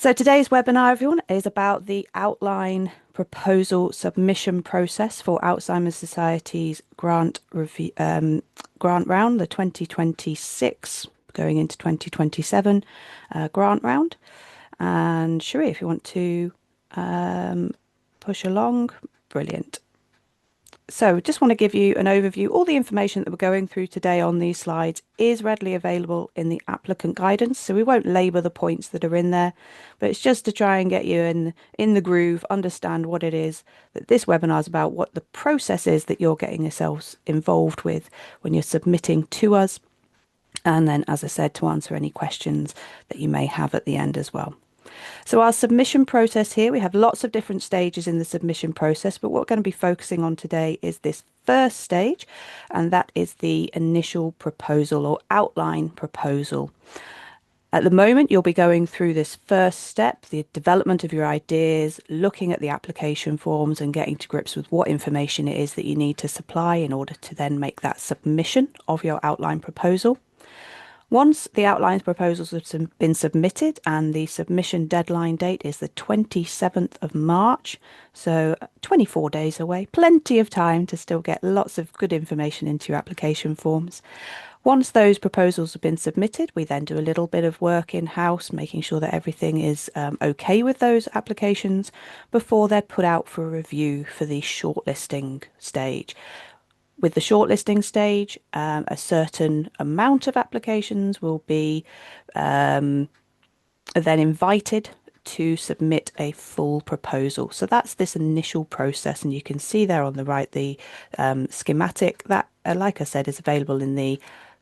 So today's webinar, everyone, is about the outline proposal submission process for Alzheimer's Society's grant round, the 2026 going into 2027 grant round. And Cherie, if you want to push along, brilliant. So just want to give you an overview. All the information that we're going through today on these slides is readily available in the applicant guidance. So we won't labour the points that are in there, but it's just to try and get you in the groove, understand what it is that this webinar is about, what the process is that you're getting yourselves involved with when you're submitting to us. And then, as I said, to answer any questions that you may have at the end as well. So our submission process here, we have lots of different stages in the submission process, but what we're going to be focusing on today is this first stage, and that is the initial proposal or outline proposal. At the moment, you'll be going through this first step, the development of your ideas, looking at the application forms and getting to grips with what information it is that you need to supply in order to then make that submission of your outline proposal. Once the outline proposals have been submitted, and the submission deadline date is the 27th of March, so 24 days away, plenty of time to still get lots of good information into your application forms. Once those proposals have been submitted, we then do a little bit of work in-house, making sure that everything is okay with those applications before they're put out for review for the shortlisting stage. With the shortlisting stage, a certain amount of applications will be then invited to submit a full proposal. So that's this initial process, and you can see there on the right the schematic that, like I said, is available in the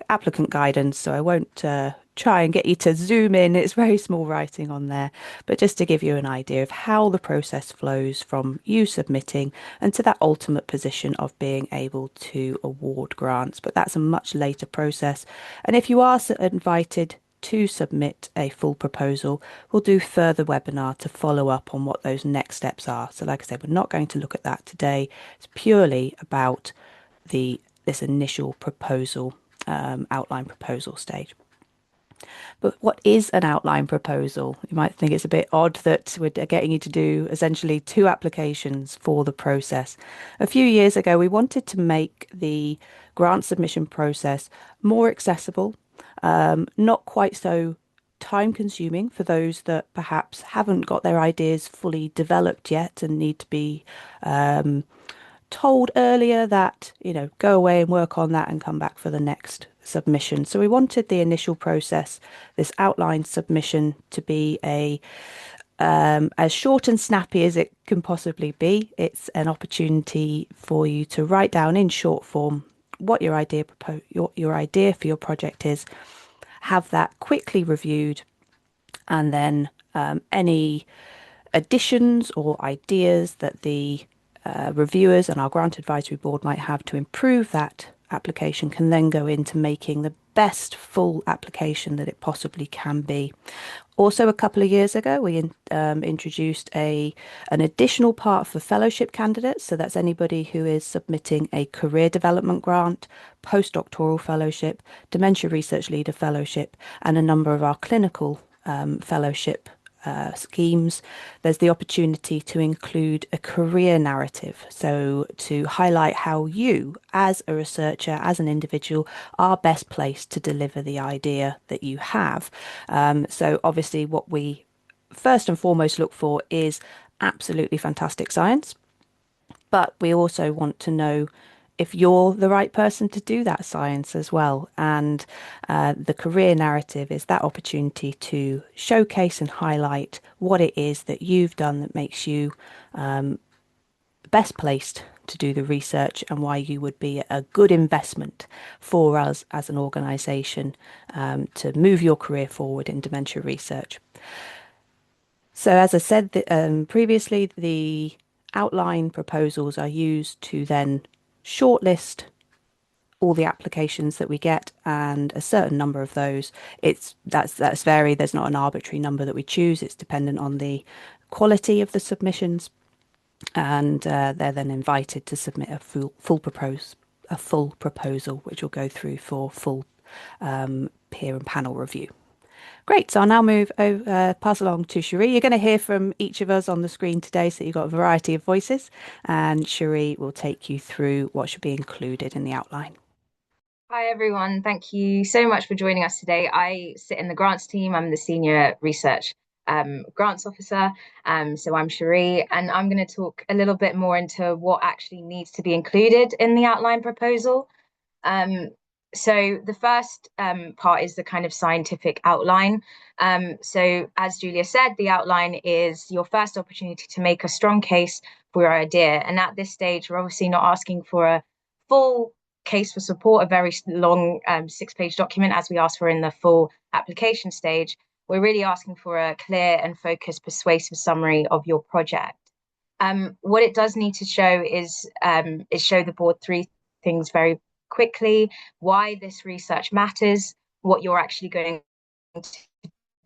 applicant guidance. So I won't try and get you to zoom in. It's very small writing on there, but just to give you an idea of how the process flows from you submitting and to that ultimate position of being able to award grants. But that's a much later process. And if you are invited to submit a full proposal, we'll do further webinar to follow up on what those next steps are. So like I said, we're not going to look at that today. It's purely about this initial proposal, outline proposal stage. But what is an outline proposal? You might think it's a bit odd that we're getting you to do essentially two applications for the process. A few years ago, we wanted to make the grant submission process more accessible, not quite so time consuming for those that perhaps haven't got their ideas fully developed yet and need to be told earlier that, go away and work on that and come back for the next submission. So we wanted the initial process, this outline submission, to be as short and snappy as it can possibly be. It's an opportunity for you to write down in short form what your idea for your project is, have that quickly reviewed, and then any additions or ideas that the reviewers and our grant advisory board might have to improve that application can then go into making the best full application that it possibly can be. Also, a couple of years ago, we introduced an additional part for fellowship candidates. So that's anybody who is submitting a career development grant, postdoctoral fellowship, dementia research leader fellowship, and a number of our clinical fellowship schemes. There's the opportunity to include a career narrative, so to highlight how you as a researcher, as an individual, are best placed to deliver the idea that you have. So obviously what we first and foremost look for is absolutely fantastic science, but we also want to know if you're the right person to do that science as well. And the career narrative is that opportunity to showcase and highlight what it is that you've done that makes you best placed to do the research and why you would be a good investment for us as an organisation to move your career forward in dementia research. So as I said previously, the outline proposals are used to then shortlist all the applications that we get, and a certain number of those, that's varied. There's not an arbitrary number that we choose. It's dependent on the quality of the submissions, and they're then invited to submit a full proposal, which will go through for full peer and panel review. Great. So I'll now move over, pass along to Cherie. You're going to hear from each of us on the screen today, so you've got a variety of voices, and Cherie will take you through what should be included in the outline. Hi everyone, thank you so much for joining us today. I sit in the grants team. I'm the senior research grants officer. So I'm Cherie, and I'm going to talk a little bit more into what actually needs to be included in the outline proposal. Um, so the first part is the kind of scientific outline. So as Julia said, the outline is your first opportunity to make a strong case for your idea. And at this stage, we're obviously not asking for a full case for support, a very long 6-page document as we asked for in the full application stage. We're really asking for a clear and focused, persuasive summary of your project. What it does need to show is show the board three things very quickly: why this research matters, what you're actually going to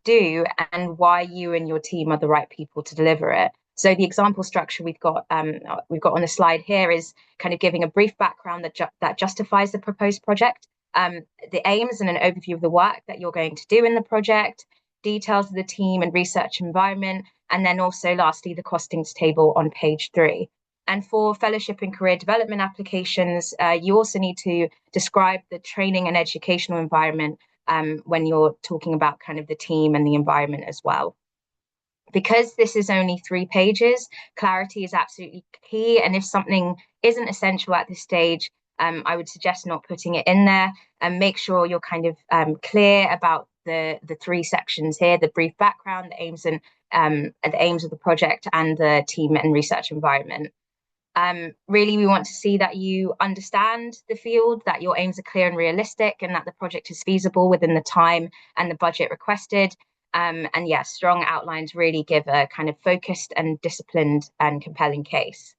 do, and why you and your team are the right people to deliver it. So the example structure we've got on the slide here is kind of giving a brief background that justifies the proposed project, the aims and an overview of the work that you're going to do in the project, details of the team and research environment, and then also lastly the costings table on page 3. And for fellowship and career development applications, you also need to describe the training and educational environment when you're talking about kind of the team and the environment as well. Because this is only 3 pages, clarity is absolutely key. And if something isn't essential at this stage, I would suggest not putting it in there, and make sure you're kind of clear about the 3 sections here: the brief background, the aims of the project, and the team and research environment. Really, we want to see that you understand the field, that your aims are clear and realistic, and that the project is feasible within the time and the budget requested. And yes, strong outlines really give a kind of focused and disciplined and compelling case.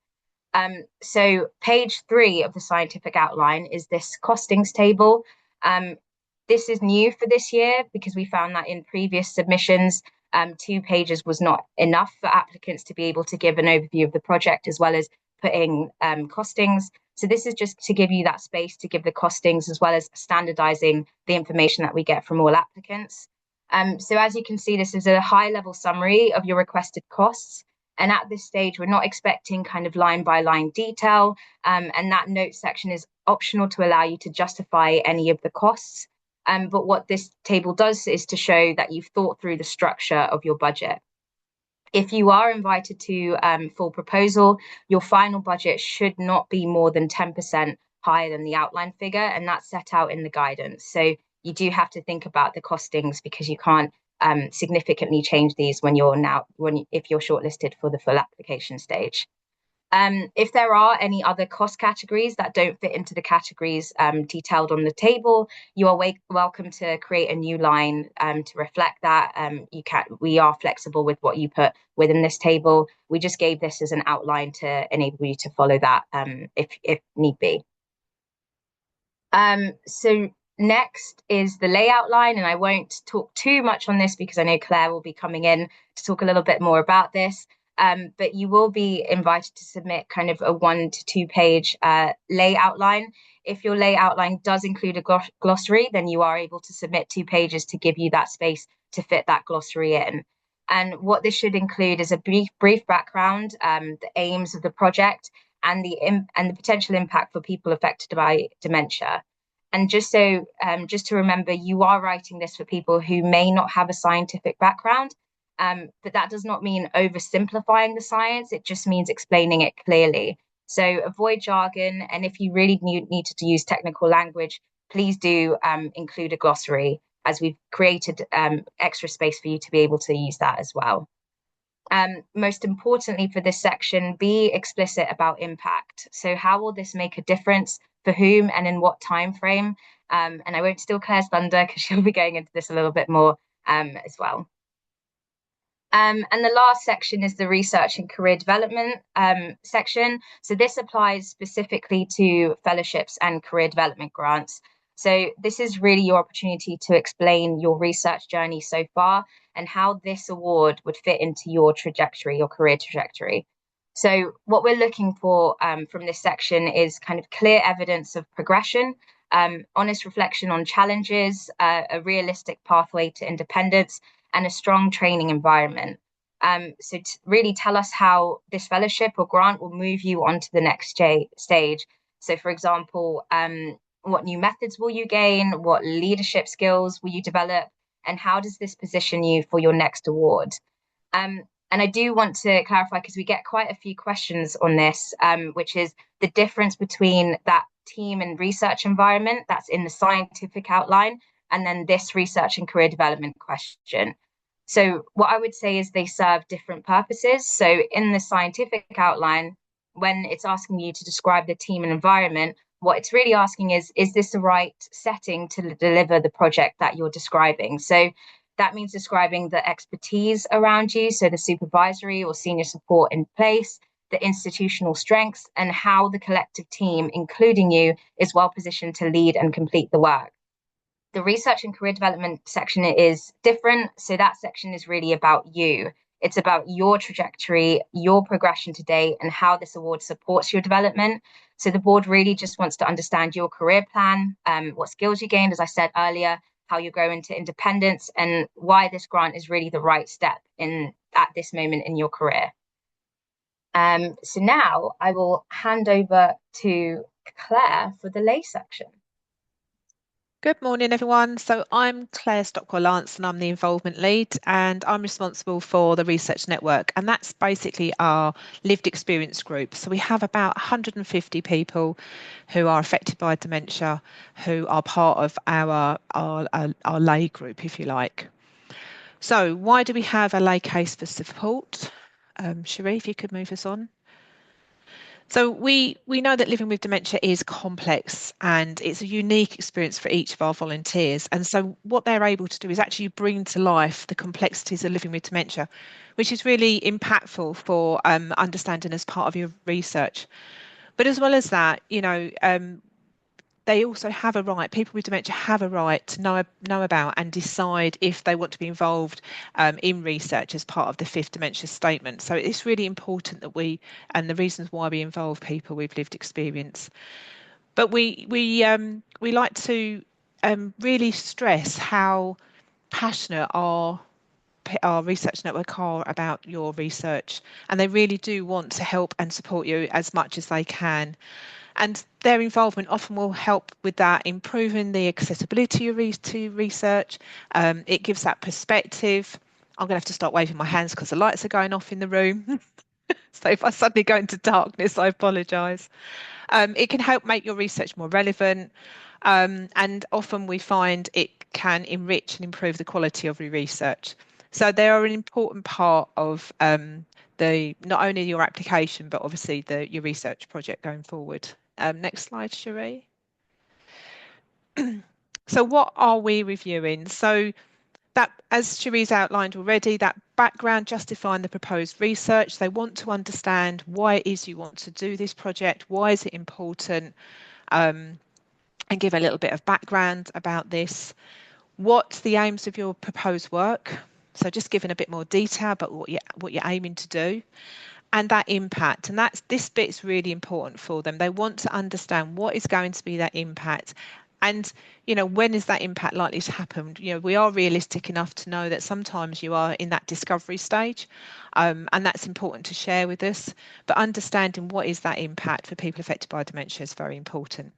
So page 3 of the scientific outline is this costings table. This is new for this year because we found that in previous submissions, 2 pages was not enough for applicants to be able to give an overview of the project as well as putting costings. So this is just to give you that space to give the costings as well as standardizing the information that we get from all applicants. So as you can see, this is a high-level summary of your requested costs. And at this stage, we're not expecting kind of line by line detail. And that note section is optional to allow you to justify any of the costs. But what this table does is to show that you've thought through the structure of your budget. If you are invited to full proposal, your final budget should not be more than 10% higher than the outline figure, and that's set out in the guidance. So you do have to think about the costings because you can't significantly change these if you're shortlisted for the full application stage. If there are any other cost categories that don't fit into the categories detailed on the table, you are welcome to create a new line to reflect that. We are flexible with what you put within this table. We just gave this as an outline to enable you to follow that if need be. So next is the layout line, and I won't talk too much on this because I know Claire will be coming in to talk a little bit more about this. But you will be invited to submit kind of a 1 to 2 page layout line. If your layout line does include a glossary, then you are able to submit 2 pages to give you that space to fit that glossary in. And what this should include is a brief background, the aims of the project, and the potential impact for people affected by dementia. And just to remember, you are writing this for people who may not have a scientific background. But that does not mean oversimplifying the science. It just means explaining it clearly. So avoid jargon. And if you really need to use technical language, please do include a glossary, as we've created extra space for you to be able to use that as well. Most importantly for this section, be explicit about impact. So how will this make a difference, for whom, and in what time frame? And I won't steal Claire's thunder because she'll be going into this a little bit more as well. And the last section is the research and career development section. So this applies specifically to fellowships and career development grants. So this is really your opportunity to explain your research journey so far and how this award would fit into your trajectory, your career trajectory. So what we're looking for from this section is kind of clear evidence of progression. honest reflection on challenges, a realistic pathway to independence, and a strong training environment. So to really tell us how this fellowship or grant will move you on to the next stage. So, for example, what new methods will you gain? What leadership skills will you develop? And how does this position you for your next award? Um, and I do want to clarify because we get quite a few questions on this, which is the difference between that team and research environment that's in the scientific outline and then this research and career development question. So, what I would say is they serve different purposes. So, in the scientific outline, when it's asking you to describe the team and environment, what it's really asking is this the right setting to deliver the project that you're describing? So, that means describing the expertise around you, so the supervisory or senior support in place, the institutional strengths, and how the collective team, including you, is well positioned to lead and complete the work. The research and career development section is different. So that section is really about you. It's about your trajectory, your progression today, and how this award supports your development. So the board really just wants to understand your career plan, what skills you gained, as I said earlier, how you grow into independence, and why this grant is really the right step in at this moment in your career. So now I will hand over to Claire for the lay section. Good morning, everyone. So I'm Claire Stockwell-Lance and I'm the involvement lead and I'm responsible for the research network, and that's basically our lived experience group. So we have about 150 people who are affected by dementia who are part of our lay group, if you like. So why do we have a lay case for support? Cherie, if you could move us on. So we know that living with dementia is complex and it's a unique experience for each of our volunteers. And so what they're able to do is actually bring to life the complexities of living with dementia, which is really impactful for understanding as part of your research. But as well as that, they also have a right, people with dementia have a right to know about and decide if they want to be involved in research as part of the fifth dementia statement. So it's really important that and the reasons why we involve people with lived experience. But we like to really stress how passionate our research network are about your research, and they really do want to help and support you as much as they can. And their involvement often will help with that, improving the accessibility to research. It gives that perspective. I'm going to have to start waving my hands because the lights are going off in the room. So if I suddenly go into darkness, I apologise. It can help make your research more relevant. And often we find it can enrich and improve the quality of your research. So they are an important part of not only your application, but obviously your research project going forward. Next slide, Cherie. So what are we reviewing? So that, as Cherie's outlined already, that background justifying the proposed research. They want to understand why it is you want to do this project, why is it important, and give a little bit of background about this. What's the aims of your proposed work? So just giving a bit more detail about what you're aiming to do. And that impact, and this bit is really important for them. They want to understand what is going to be that impact, and when is that impact likely to happen. We are realistic enough to know that sometimes you are in that discovery stage, and that's important to share with us. But understanding what is that impact for people affected by dementia is very important.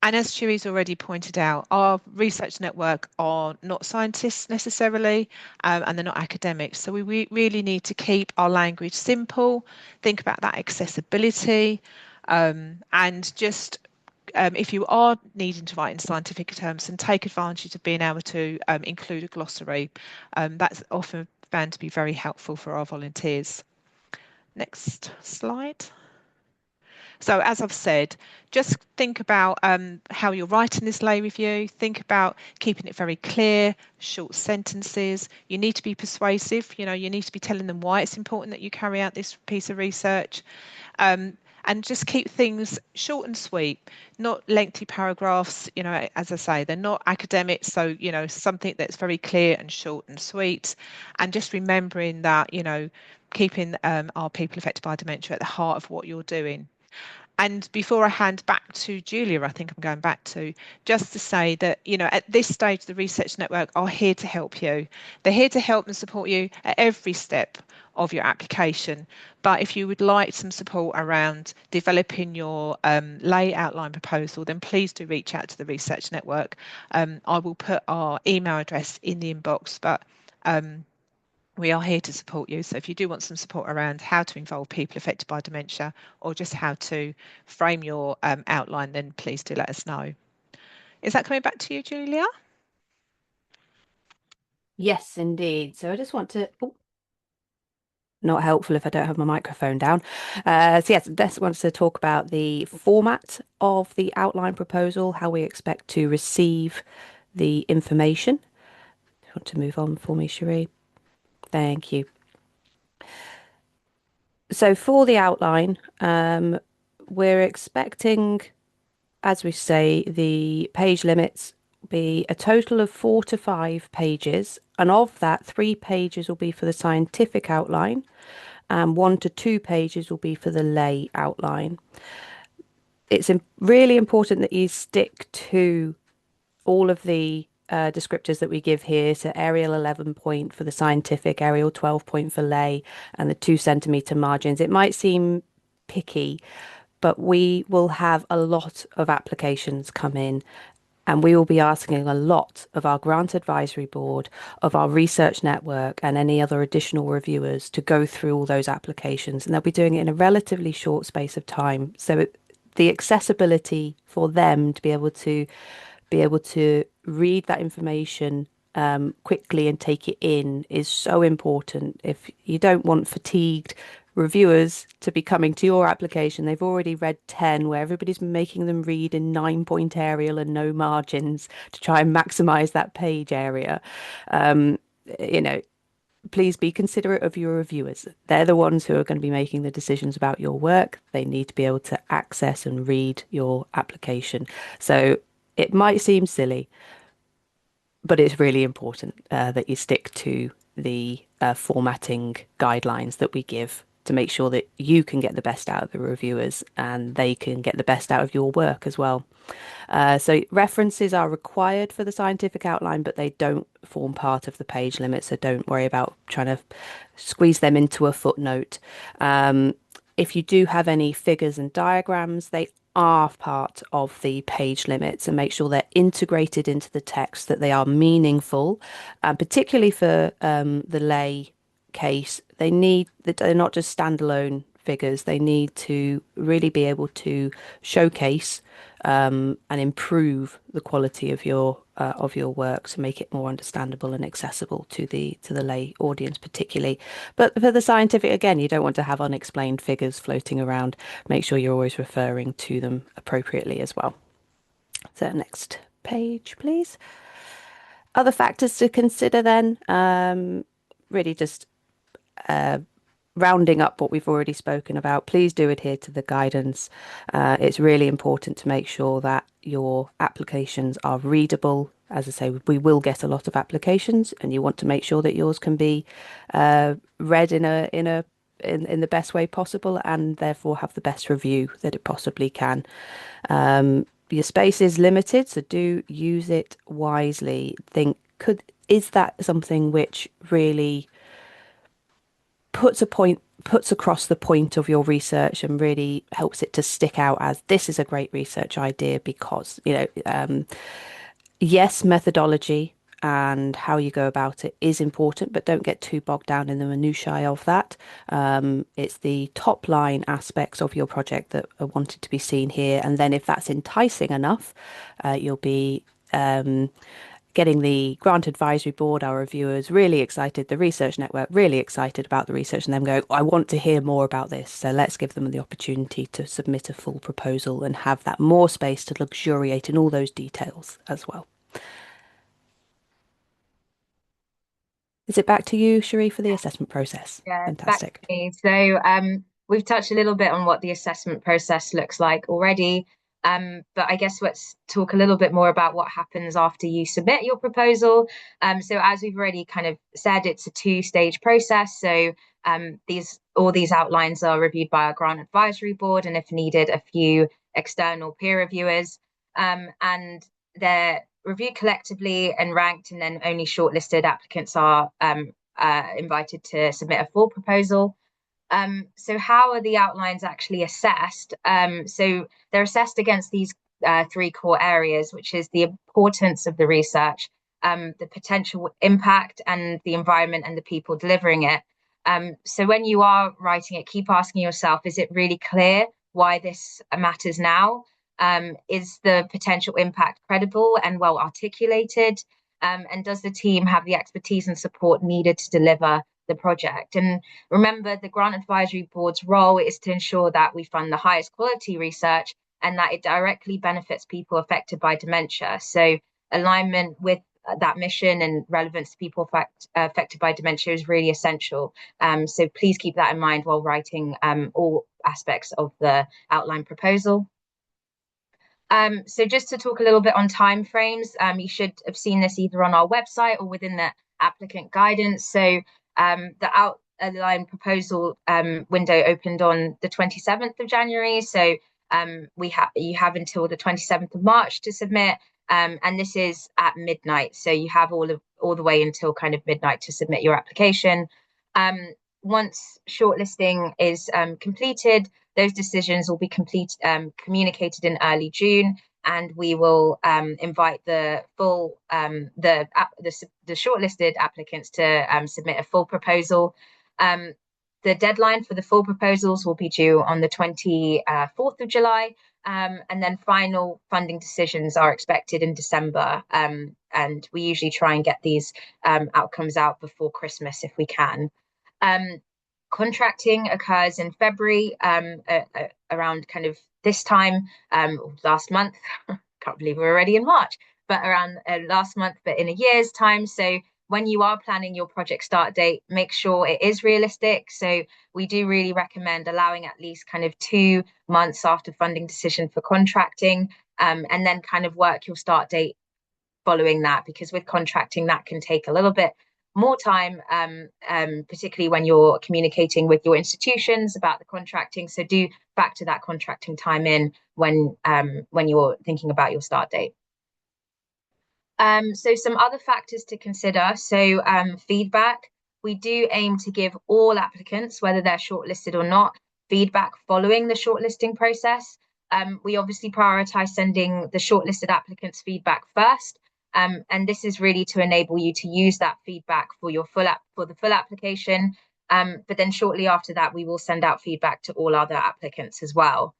And as Cherie's already pointed out, our research network are not scientists necessarily, and they're not academics. So we really need to keep our language simple, think about that accessibility, and just if you are needing to write in scientific terms, and take advantage of being able to include a glossary. That's often found to be very helpful for our volunteers. Next slide. So as I've said, just think about how you're writing this lay review. Think about keeping it very clear, short sentences. You need to be persuasive. You need to be telling them why it's important that you carry out this piece of research. And just keep things short and sweet, not lengthy paragraphs. As I say, they're not academic. So, something that's very clear and short and sweet. And just remembering that, keeping our people affected by dementia at the heart of what you're doing. And before I hand back to Julia, I think I'm going back to just to say that, at this stage, the Research Network are here to help you. They're here to help and support you at every step of your application. But if you would like some support around developing your lay outline proposal, then please do reach out to the Research Network. I will put our email address in the inbox, but we are here to support you. So if you do want some support around how to involve people affected by dementia or just how to frame your outline, then please do let us know. Is that coming back to you, Julia? Yes, indeed. So I just want to, not helpful if I don't have my microphone down. So yes, just wants to talk about the format of the outline proposal, how we expect to receive the information. You want to move on for me, Cherie? Thank you. So for the outline, we're expecting, as we say, the page limits be a total of 4 to 5 pages, and of that, 3 pages will be for the scientific outline, and 1 to 2 pages will be for the lay outline. It's really important that you stick to all of the descriptors that we give here. So Arial 11 point for the scientific, Arial 12 point for lay, and the 2 centimeter margins. It might seem picky, but we will have a lot of applications come in, and we will be asking a lot of our grant advisory board, of our research network, and any other additional reviewers to go through all those applications. And they'll be doing it in a relatively short space of time. So the accessibility for them to be able to read that information quickly and take it in is so important. If you don't want fatigued reviewers to be coming to your application, they've already read 10 where everybody's making them read in 9 point Arial and no margins to try and maximize that page area. Um, you know, please be considerate of your reviewers. They're the ones who are going to be making the decisions about your work. They need to be able to access and read your application. So it might seem silly, but it's really important that you stick to the formatting guidelines that we give to make sure that you can get the best out of the reviewers and they can get the best out of your work as well. So references are required for the scientific outline, but they don't form part of the page limit. So don't worry about trying to squeeze them into a footnote. If you do have any figures and diagrams, they are part of the page limits, and make sure they're integrated into the text, that they are meaningful, particularly for the lay case. They're not just standalone figures. They need to really be able to showcase and improve the quality of your work to make it more understandable and accessible to the lay audience particularly. But for the scientific, again, you don't want to have unexplained figures floating around. Make sure you're always referring to them appropriately as well. So next page, please. Other factors to consider then, really just rounding up what we've already spoken about. Please do adhere to the guidance. It's really important to make sure that your applications are readable. As I say, we will get a lot of applications, and you want to make sure that yours can be read in the best way possible, and therefore have the best review that it possibly can. Your space is limited, so do use it wisely. Is that something which really puts across the point of your research and really helps it to stick out as this is a great research idea? Because yes, methodology and how you go about it is important, but don't get too bogged down in the minutiae of that. It's the top line aspects of your project that are wanted to be seen here, and then if that's enticing enough, you'll be getting the grant advisory board, our reviewers, really excited, the research network really excited about the research, and them going, I want to hear more about this. So let's give them the opportunity to submit a full proposal and have that more space to luxuriate in all those details as well. Is it back to you, Cherie, for the assessment process? Yeah, Fantastic. back to me. So we've touched a little bit on what the assessment process looks like already. But I guess let's talk a little bit more about what happens after you submit your proposal. So as we've already kind of said, it's a 2-stage process. So All these outlines are reviewed by our grant advisory board, and if needed, a few external peer reviewers. And they're reviewed collectively and ranked, and then only shortlisted applicants are invited to submit a full proposal. So how are the outlines actually assessed? So they're assessed against these three core areas, which is the importance of the research, the potential impact, and the environment and the people delivering it. So when you are writing it, keep asking yourself, is it really clear why this matters now? Is the potential impact credible and well articulated? And does the team have the expertise and support needed to deliver the project? And remember, the grant advisory board's role is to ensure that we fund the highest quality research and that it directly benefits people affected by dementia. So alignment with that mission and relevance to people affected by dementia is really essential. So please keep that in mind while writing all aspects of the outline proposal. So just to talk a little bit on timeframes, you should have seen this either on our website or within the applicant guidance. So the outline proposal window opened on the 27th of January. So you have until the 27th of March to submit, and this is at midnight. So you have all the way until kind of midnight to submit your application. Once shortlisting is completed, those decisions will be communicated in early June, and we will invite the shortlisted applicants to submit a full proposal. The deadline for the full proposals will be due on the 24th of July, and then final funding decisions are expected in December. And we usually try and get these outcomes out before Christmas if we can. Contracting occurs in February, around kind of this time, last month. Can't believe we're already in March, but around last month, but in a year's time. So when you are planning your project start date, make sure it is realistic. So we do really recommend allowing at least kind of 2 months after funding decision for contracting, and then kind of work your start date following that, because with contracting that can take a little bit more time, particularly when you're communicating with your institutions about the contracting. So do factor that contracting time in when you're thinking about your start date. So some other factors to consider. So feedback. We do aim to give all applicants, whether they're shortlisted or not, feedback following the shortlisting process. We obviously prioritize sending the shortlisted applicants feedback first. And this is really to enable you to use that feedback for the full application. But then shortly after that, we will send out feedback to all other applicants as well.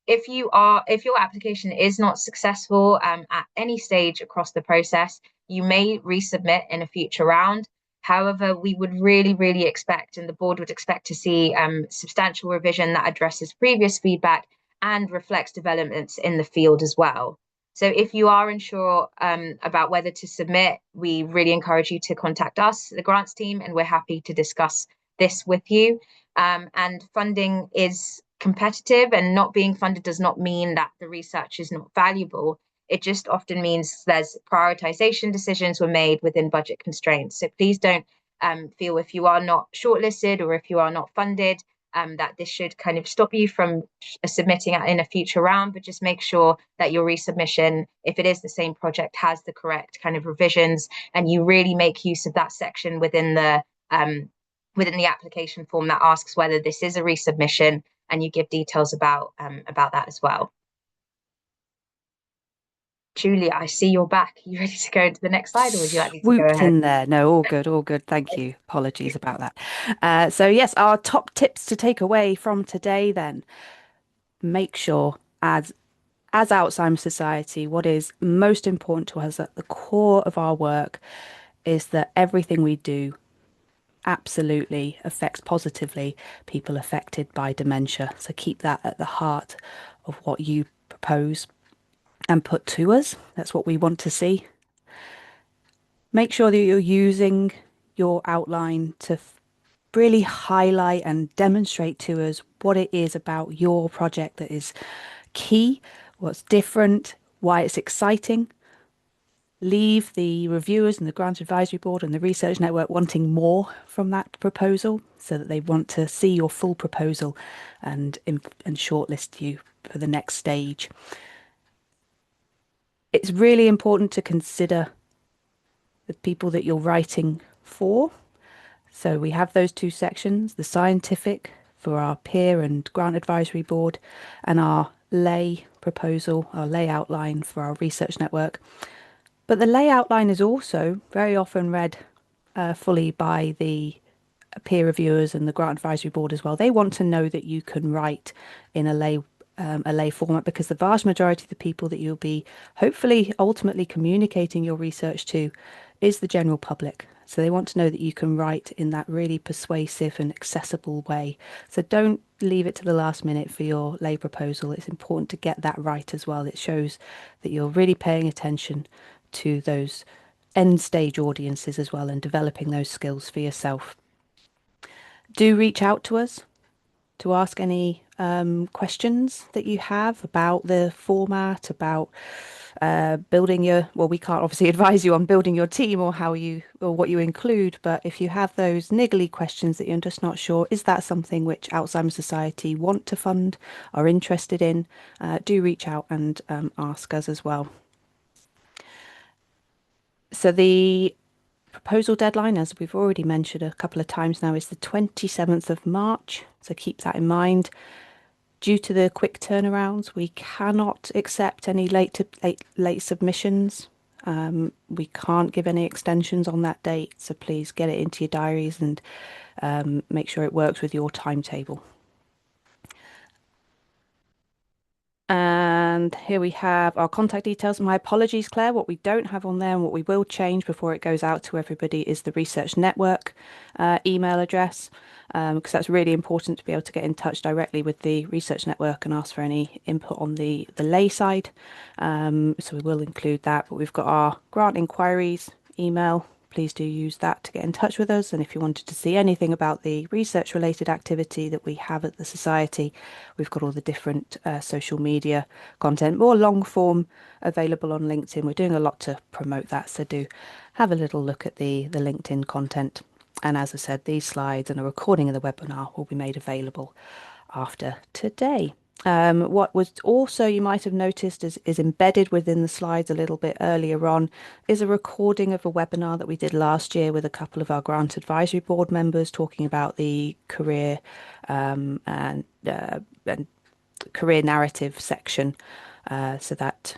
If your application is not successful at any stage across the process, you may resubmit in a future round. However, we would really, really expect, and the board would expect to see substantial revision that addresses previous feedback and reflects developments in the field as well. So if you are unsure about whether to submit, we really encourage you to contact us, the grants team, and we're happy to discuss this with you. And funding is competitive, and not being funded does not mean that the research is not valuable. It just often means there's prioritization decisions were made within budget constraints. So please don't feel, if you are not shortlisted or if you are not funded, that this should kind of stop you from submitting in a future round, but just make sure that your resubmission, if it is the same project, has the correct kind of revisions, and you really make use of that section within the application form that asks whether this is a resubmission, and you give details about that as well. Julia, I see you're back. Are you ready to go to the next slide, or would you like me to go Swooped ahead? in there. No, all good, all good. Thank you. Apologies about that. So yes, our top tips to take away from today then. Make sure, as Alzheimer's Society, what is most important to us at the core of our work is that everything we do absolutely affects positively people affected by dementia. So keep that at the heart of what you propose and put to us. That's what we want to see. Make sure that you're using your outline to really highlight and demonstrate to us what it is about your project that is key, what's different, why it's exciting. leave the reviewers and the grant advisory board and the research network wanting more from that proposal, so that they want to see your full proposal and shortlist you for the next stage. It's really important to consider the people that you're writing for. So we have those two sections, the scientific for our peer and grant advisory board, and our lay proposal, our lay outline for our research network. But the lay outline is also very often read fully by the peer reviewers and the grant advisory board as well. They want to know that you can write in a lay format, because the vast majority of the people that you'll be hopefully ultimately communicating your research to is the general public. So they want to know that you can write in that really persuasive and accessible way. So don't leave it to the last minute for your lay proposal. It's important to get that right as well. It shows that you're really paying attention to those end stage audiences as well and developing those skills for yourself. Do reach out to us to ask any questions that you have about the format, about building your, well, we can't obviously advise you on building your team or how you, or what you include, but if you have those niggly questions that you're just not sure, is that something which Alzheimer's Society want to fund, are interested in, do reach out and ask us as well. So the proposal deadline, as we've already mentioned a couple of times now, is the 27th of March. So keep that in mind. Due to the quick turnarounds, we cannot accept any late submissions. We can't give any extensions on that date. So please get it into your diaries and make sure it works with your timetable. And here we have our contact details. My apologies, Claire. What we don't have on there and what we will change before it goes out to everybody is the research network email address, because that's really important to be able to get in touch directly with the research network and ask for any input on the lay side. So we will include that, but we've got our grant inquiries email. Please do use that to get in touch with us. And if you wanted to see anything about the research related activity that we have at the Society, we've got all the different social media content, more long form, available on LinkedIn. We're doing a lot to promote that, so do have a little look at the LinkedIn content. And as I said, these slides and a recording of the webinar will be made available after today. What was also, you might have noticed, is embedded within the slides a little bit earlier on, is a recording of a webinar that we did last year with a couple of our grant advisory board members talking about the career and career narrative section. So that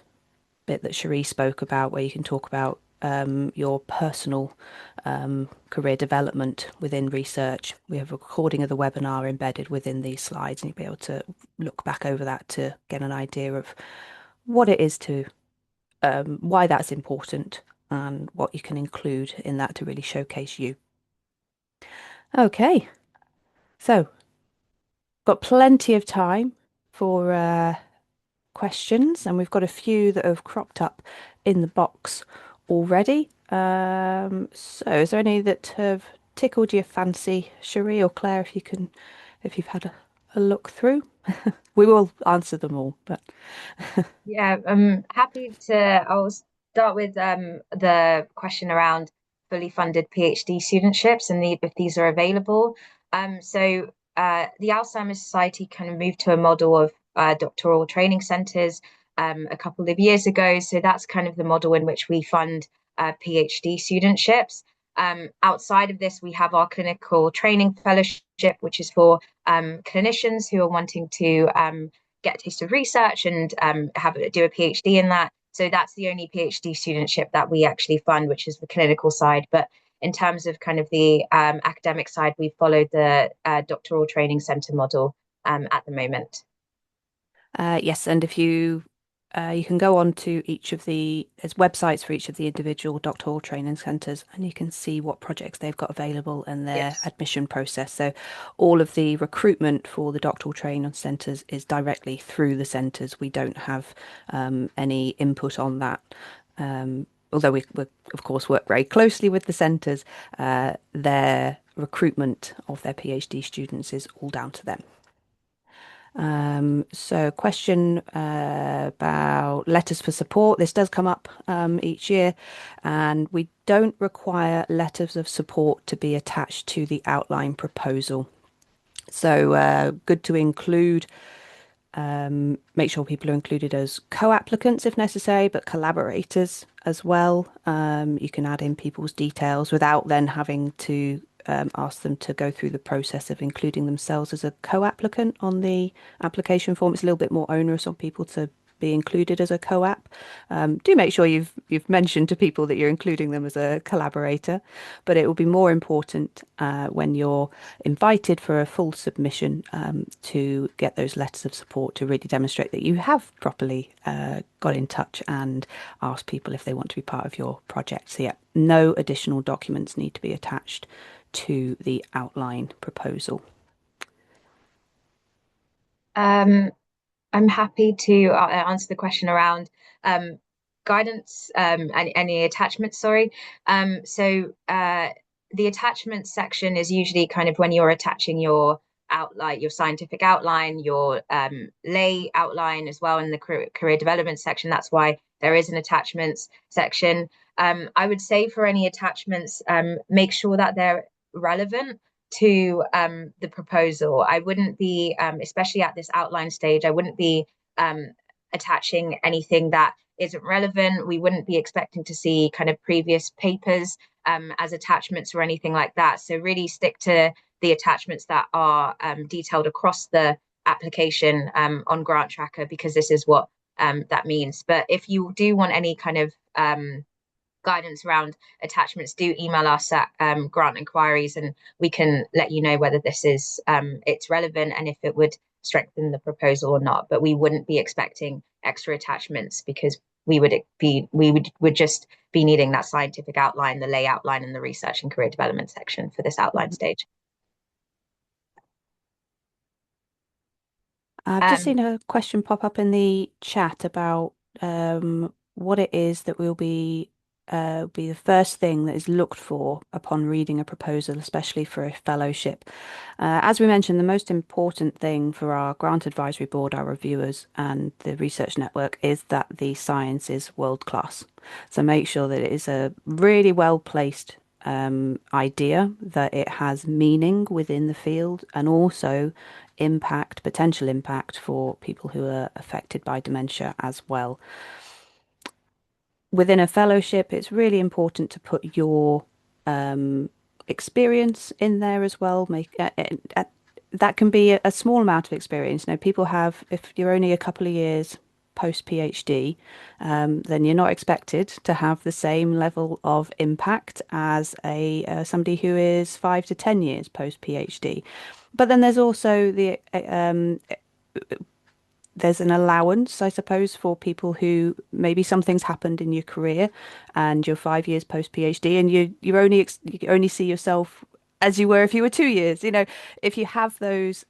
bit that Cherie spoke about, where you can talk about your personal career development within research. We have a recording of the webinar embedded within these slides, and you'll be able to look back over that to get an idea of what it is to, why that's important, and what you can include in that to really showcase you. Okay, so got plenty of time for questions, and we've got a few that have cropped up in the box already. So is there any that have tickled your fancy, Cherie or Claire, if you can, if you've had a look through? We will answer them all, but Yeah, I'm happy to. I'll start with the question around fully funded PhD studentships and if these are available. The Alzheimer's Society kind of moved to a model of doctoral training centres a couple of years ago. So that's kind of the model in which we fund PhD studentships. Outside of this, we have our clinical training fellowship, which is for clinicians who are wanting to get a taste of research and do a PhD in that. So that's the only PhD studentship that we actually fund, which is the clinical side. But in terms of kind of the academic side, we followed the doctoral training centre model at the moment. yes, and if you can go on to each of there's websites for each of the individual doctoral training centres, and you can see what projects they've got available and their admission process. So all of the recruitment for the doctoral training centres is directly through the centres. We don't have any input on that. Although we of course work very closely with the centres, their recruitment of their PhD students is all down to them. So question about letters for support. This does come up each year, and we don't require letters of support to be attached to the outline proposal. So good to include, make sure people are included as co-applicants if necessary, but collaborators as well. You can add in people's details without then having to ask them to go through the process of including themselves as a co-applicant on the application form. It's a little bit more onerous on people to be included as a co-app. Do make sure you've mentioned to people that you're including them as a collaborator, but it will be more important when you're invited for a full submission to get those letters of support to really demonstrate that you have properly got in touch and asked people if they want to be part of your project. So yeah, no additional documents need to be attached to the outline proposal. I'm happy to answer the question around guidance and any attachments, sorry. The attachment section is usually kind of when you're attaching your outline, your scientific outline, your lay outline as well in the career development section. That's why there is an attachments section. I would say for any attachments, make sure that they're relevant to the proposal. I wouldn't be, especially at this outline stage, I wouldn't be attaching anything that isn't relevant. We wouldn't be expecting to see kind of previous papers as attachments or anything like that. So really stick to the attachments that are detailed across the application on Grant Tracker, because this is what that means. But if you do want any kind of guidance around attachments, do email us at grant inquiries, and we can let you know whether this is it's relevant and if it would strengthen the proposal or not. But we wouldn't be expecting extra attachments, because we would just be needing that scientific outline, the lay outline, and the research and career development section for this outline stage. I've just seen a question pop up in the chat about what it is that will be the first thing that is looked for upon reading a proposal, especially for a fellowship. As we mentioned, the most important thing for our grant advisory board, our reviewers, and the research network is that the science is world class. So make sure that it is a really well placed idea, that it has meaning within the field, and also potential impact for people who are affected by dementia as well. Within a fellowship, it's really important to put your experience in there as well. That can be a small amount of experience. You know, people have, if you're only a couple of years post PhD, then you're not expected to have the same level of impact as somebody who is 5 to 10 years post PhD. But then there's also there's an allowance, I suppose, for people who maybe something's happened in your career and you're 5 years post PhD, and you only see yourself as you were if you were 2 years. You know, if you have those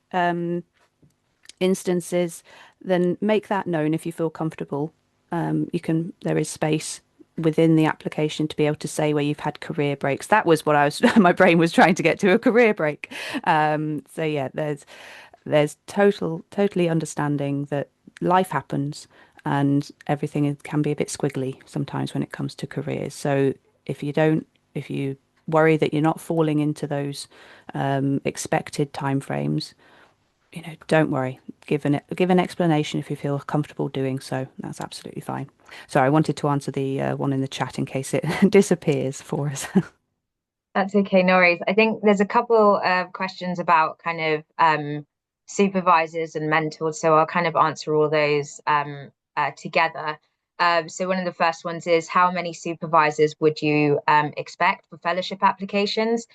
instances, then make that known if you feel comfortable. There is space within the application to be able to say where you've had career breaks. That was what my brain was trying to get to, a career break. So yeah, there's totally understanding that life happens and everything can be a bit squiggly sometimes when it comes to careers. So if you worry that you're not falling into those expected timeframes, you know, don't worry. Give an explanation if you feel comfortable doing so. That's absolutely fine. So I wanted to answer the one in the chat in case it disappears for us. That's okay, no worries. I think there's a couple of questions about kind of supervisors and mentors, so I'll kind of answer all those together. So one of the first ones is, how many supervisors would you expect for fellowship applications?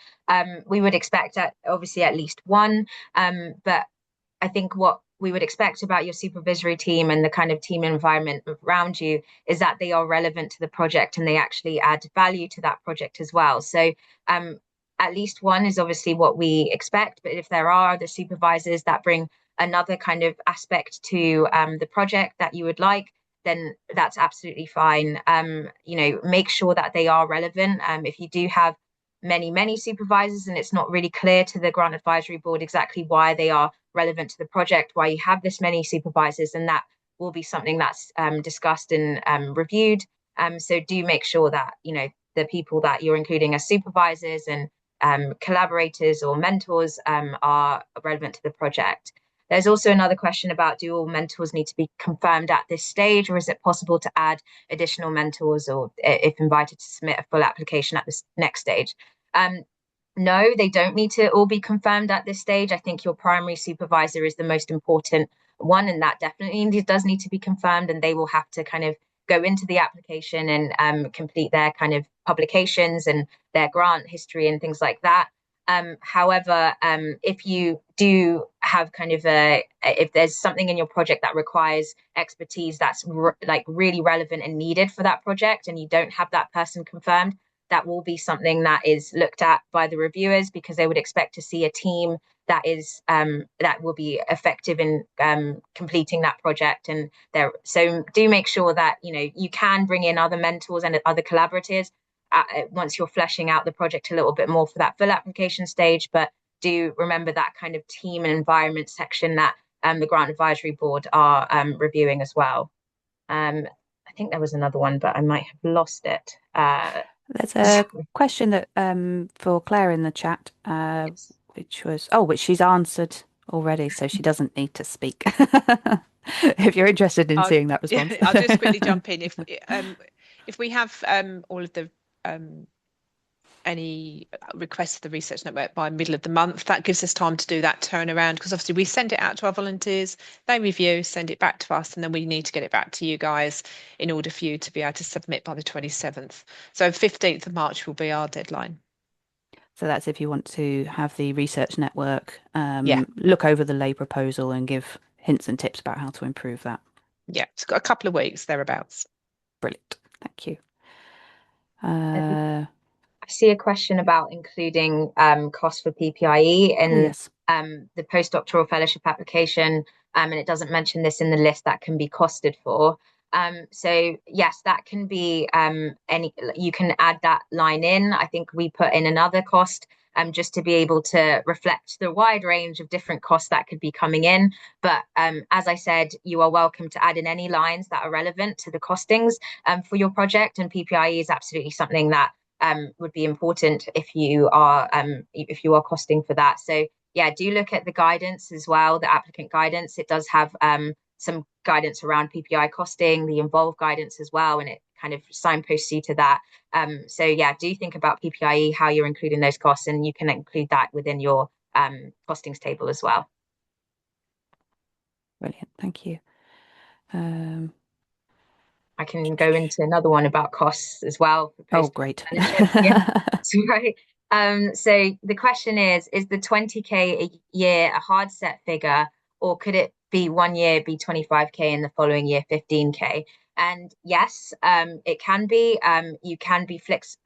We would expect obviously at least one, but I think what we would expect about your supervisory team and the kind of team environment around you is that they are relevant to the project and they actually add value to that project as well. So at least one is obviously what we expect, but if there are other supervisors that bring another kind of aspect to the project that you would like, then that's absolutely fine. You know, make sure that they are relevant. If you do have many supervisors and it's not really clear to the grant advisory board exactly why they are relevant to the project, why you have this many supervisors, and that will be something that's discussed and reviewed. So do make sure that, the people that you're including as supervisors and collaborators or mentors are relevant to the project. There's also another question about, do all mentors need to be confirmed at this stage, or is it possible to add additional mentors, or if invited, to submit a full application at this next stage? No, they don't need to all be confirmed at this stage. I think your primary supervisor is the most important one, and that definitely does need to be confirmed, and they will have to kind of go into the application and complete their kind of publications and their grant history and things like that. However, if you do have kind of if there's something in your project that requires expertise that's like really relevant and needed for that project, and you don't have that person confirmed, that will be something that is looked at by the reviewers, because they would expect to see a team that is that will be effective in completing that project. And so do make sure that you can bring in other mentors and other collaborators once you're fleshing out the project a little bit more for that full application stage. But do remember that kind of team and environment section that the Grant Advisory Board are reviewing as well. I think there was another one, but I might have lost it. There's a question that for Claire in the chat, which she's answered already, so she doesn't need to speak. If you're interested in seeing that response. I'll just quickly jump in. If we have all of the any requests for the research network by middle of the month, that gives us time to do that turnaround, because obviously we send it out to our volunteers, they review, send it back to us, and then we need to get it back to you guys in order for you to be able to submit by the 27th. So 15th of March will be our deadline. So that's if you want to have the research network look over the lay proposal and give hints and tips about how to improve that. Yeah, it's got a couple of weeks thereabouts. Brilliant. Thank you. I see a question about including costs for PPIE in the postdoctoral fellowship application, and it doesn't mention this in the list that can be costed for. So yes, that can be you can add that line in. I think we put in another cost just to be able to reflect the wide range of different costs that could be coming in. But as I said, you are welcome to add in any lines that are relevant to the costings for your project, and PPIE is absolutely something that would be important if you are costing for that. So yeah, do look at the guidance as well, the applicant guidance. It does have some guidance around PPI costing, the involved guidance as well, and it kind of signposts you to that. So yeah, do think about PPIE, how you're including those costs, and you can include that within your costings table as well. Brilliant, thank you. I can go into another one about costs as well. Oh, great. Yeah, right. So the question is the 20K a year a hard set figure, or could it be 1 year be 25K and the following year 15K? And yes, it can be. You can be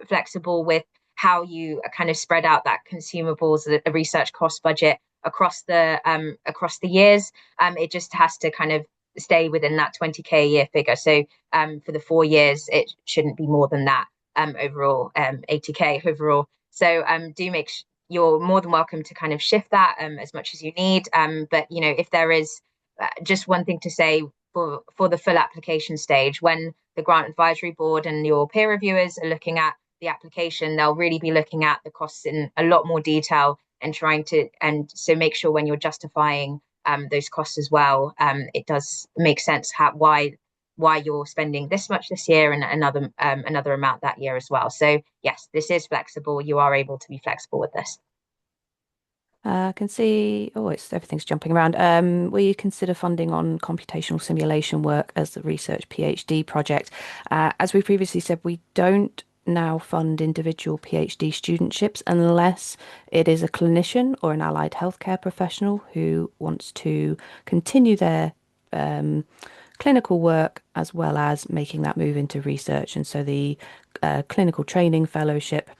flexible with how you kind of spread out that consumables, the research cost budget across the years. It just has to kind of stay within that 20K a year figure. So for the 4 years, it shouldn't be more than that overall, 80K overall. So you're more than welcome to kind of shift that as much as you need. But if there is just one thing to say for the full application stage, when the Grant Advisory Board and your peer reviewers are looking at the application, they'll really be looking at the costs in a lot more detail and so make sure when you're justifying those costs as well, it does make sense why you're spending this much this year and another amount that year as well. So yes, this is flexible. You are able to be flexible with this. I can see, everything's jumping around. Will you consider funding on computational simulation work as the research PhD project? As we previously said, we don't now fund individual PhD studentships unless it is a clinician or an allied healthcare professional who wants to continue their clinical work as well as making that move into research. And so the clinical training fellowship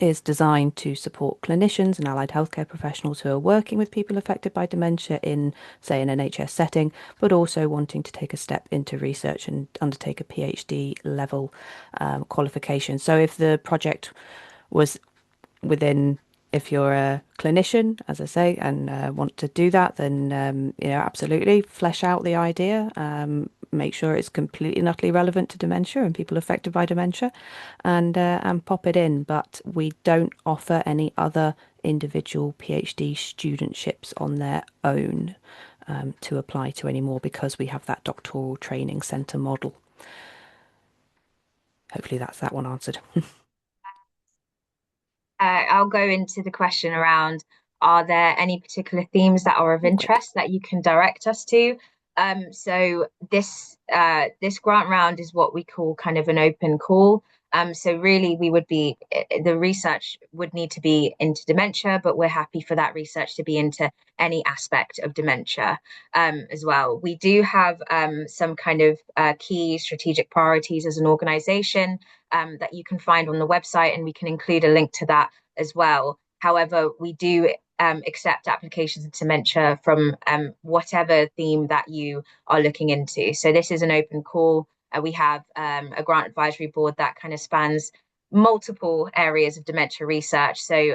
is designed to support clinicians and allied healthcare professionals who are working with people affected by dementia in, say, an NHS setting, but also wanting to take a step into research and undertake a PhD level qualification. So if the project was within If you're a clinician, as I say, and want to do that, then absolutely flesh out the idea. Make sure it's completely and utterly relevant to dementia and people affected by dementia, and pop it in. But we don't offer any other individual PhD studentships on their own to apply to anymore because we have that doctoral training centre model. Hopefully that's that one answered. I'll go into the question around, are there any particular themes that are of Oh, great. interest that you can direct us to? So this grant round is what we call kind of an open call. So really we would be, the research would need to be into dementia, but we're happy for that research to be into any aspect of dementia as well. We do have some kind of key strategic priorities as an organization that you can find on the website, and we can include a link to that as well. However, we do accept applications in dementia from whatever theme that you are looking into. So this is an open call. We have a grant advisory board that kind of spans multiple areas of dementia research. So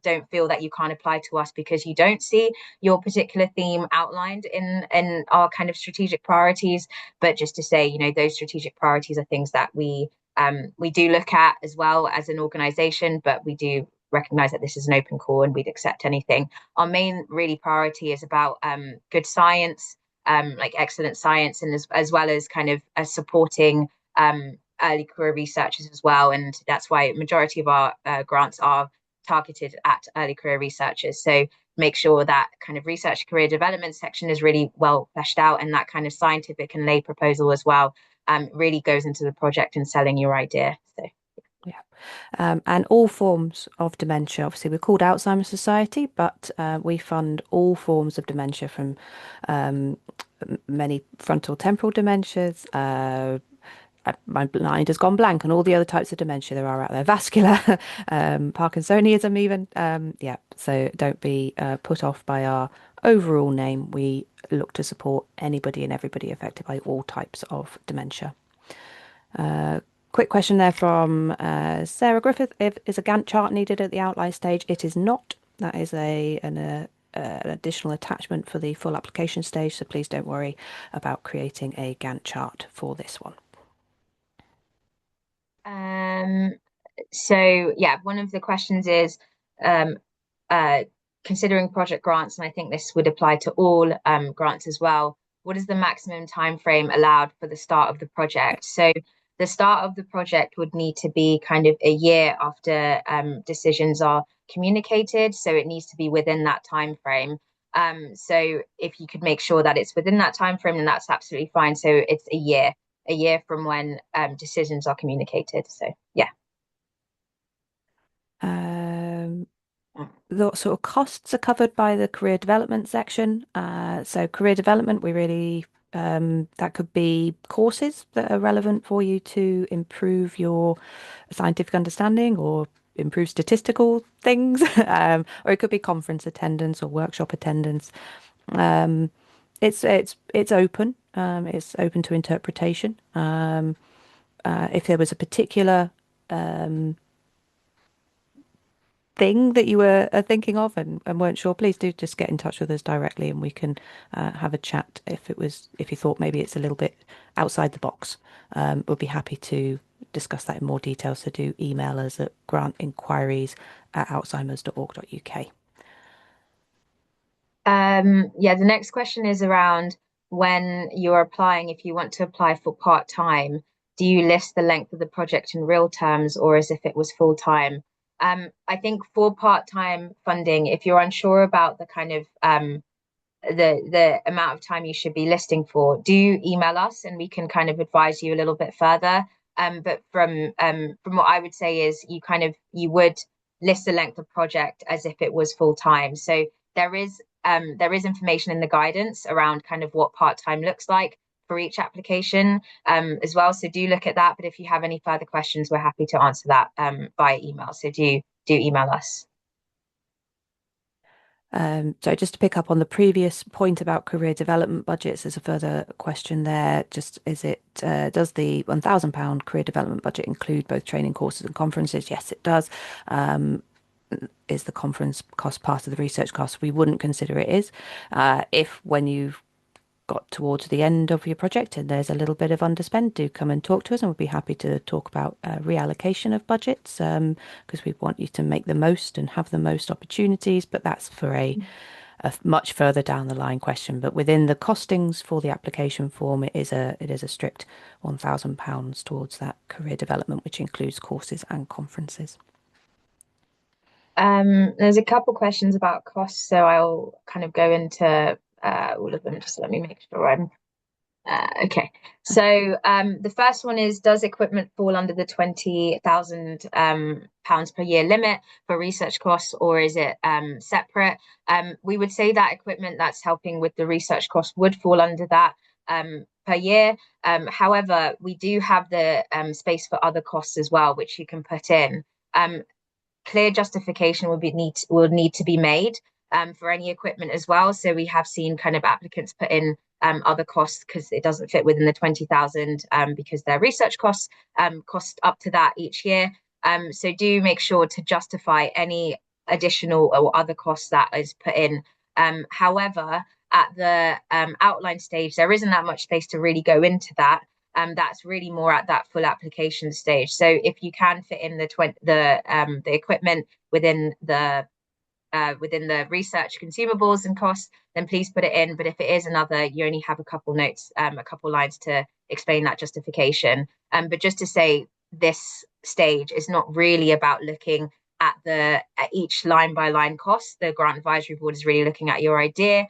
don't feel that you can't apply to us because you don't see your particular theme outlined in our kind of strategic priorities. But just to say, those strategic priorities are things that we do look at as well as an organization, but we do recognize that this is an open call and we'd accept anything. Our main really priority is about good science, like excellent science, and as well as kind of supporting early career researchers as well. And that's why majority of our grants are targeted at early career researchers. So make sure that kind of research career development section is really well fleshed out, and that kind of scientific and lay proposal as well really goes into the project and selling your idea. So yeah, and all forms of dementia. Obviously, we're called Alzheimer's Society, but we fund all forms of dementia from many frontal temporal dementias. My mind has gone blank on all the other types of dementia there are out there. Vascular, Parkinsonism, even. Yeah, so don't be put off by our overall name. We look to support anybody and everybody affected by all types of dementia. Quick question there from Sarah Griffith. Is a Gantt chart needed at the outline stage? It is not. That is an additional attachment for the full application stage, so please don't worry about creating a Gantt chart for this one. So yeah, one of the questions is um, considering project grants, and I think this would apply to all grants as well. What is the maximum time frame allowed for the start of the project? So the start of the project would need to be kind of a year after decisions are communicated. So it needs to be within that time frame. So if you could make sure that it's within that time frame, then that's absolutely fine. So it's a year from when decisions are communicated. So yeah. Um, the sort of costs are covered by the career development section. So career development, we really that could be courses that are relevant for you to improve your scientific understanding or improve statistical things, or it could be conference attendance or workshop attendance. Um, it's open. It's open to interpretation. If there was a particular thing that you were thinking of and weren't sure, please do just get in touch with us directly and we can have a chat if you thought maybe it's a little bit outside the box. We'll be happy to discuss that in more detail. So do email us at grantinquiries@alzheimers.org.uk. Yeah, the next question is around when you're applying, if you want to apply for part-time, do you list the length of the project in real terms or as if it was full-time? I think for part-time funding, if you're unsure about the kind of the amount of time you should be listing for, do email us and we can kind of advise you a little bit further. But from what I would say is you would list the length of project as if it was full time. So there is information in the guidance around kind of what part time looks like for each application as well. So do look at that. But if you have any further questions, we're happy to answer that by email. So do email us. So just to pick up on the previous point about career development budgets, there's a further question there. Just does the £1,000 career development budget include both training courses and conferences? Yes, it does. is the conference cost part of the research cost? We wouldn't consider it is. If when you've got towards the end of your project and there's a little bit of underspend, do come and talk to us, and we'll be happy to talk about reallocation of budgets, because we want you to make the most and have the most opportunities. But that's for a much further down the line question. But within the costings for the application form, it is a strict £1,000 towards that career development, which includes courses and conferences. There's a couple questions about costs, so I'll kind of go into all of them. Just let me make sure I'm okay. So the first one is, does equipment fall under the £20,000 per year limit for research costs, or is it separate? We would say that equipment that's helping with the research costs would fall under that per year. However, we do have the space for other costs as well, which you can put in. Clear justification will need to be made for any equipment as well. So we have seen kind of applicants put in other costs because it doesn't fit within the 20,000 because their research costs cost up to that each year. So do make sure to justify any additional or other costs that is put in. However, at the outline stage, there isn't that much space to really go into that. That's really more at that full application stage. So if you can fit in the equipment within the research consumables and costs, then please put it in. But if it is another, you only have a couple notes, a couple lines to explain that justification. But just to say, this stage is not really about looking at each line by line cost. The grant advisory board is really looking at your idea.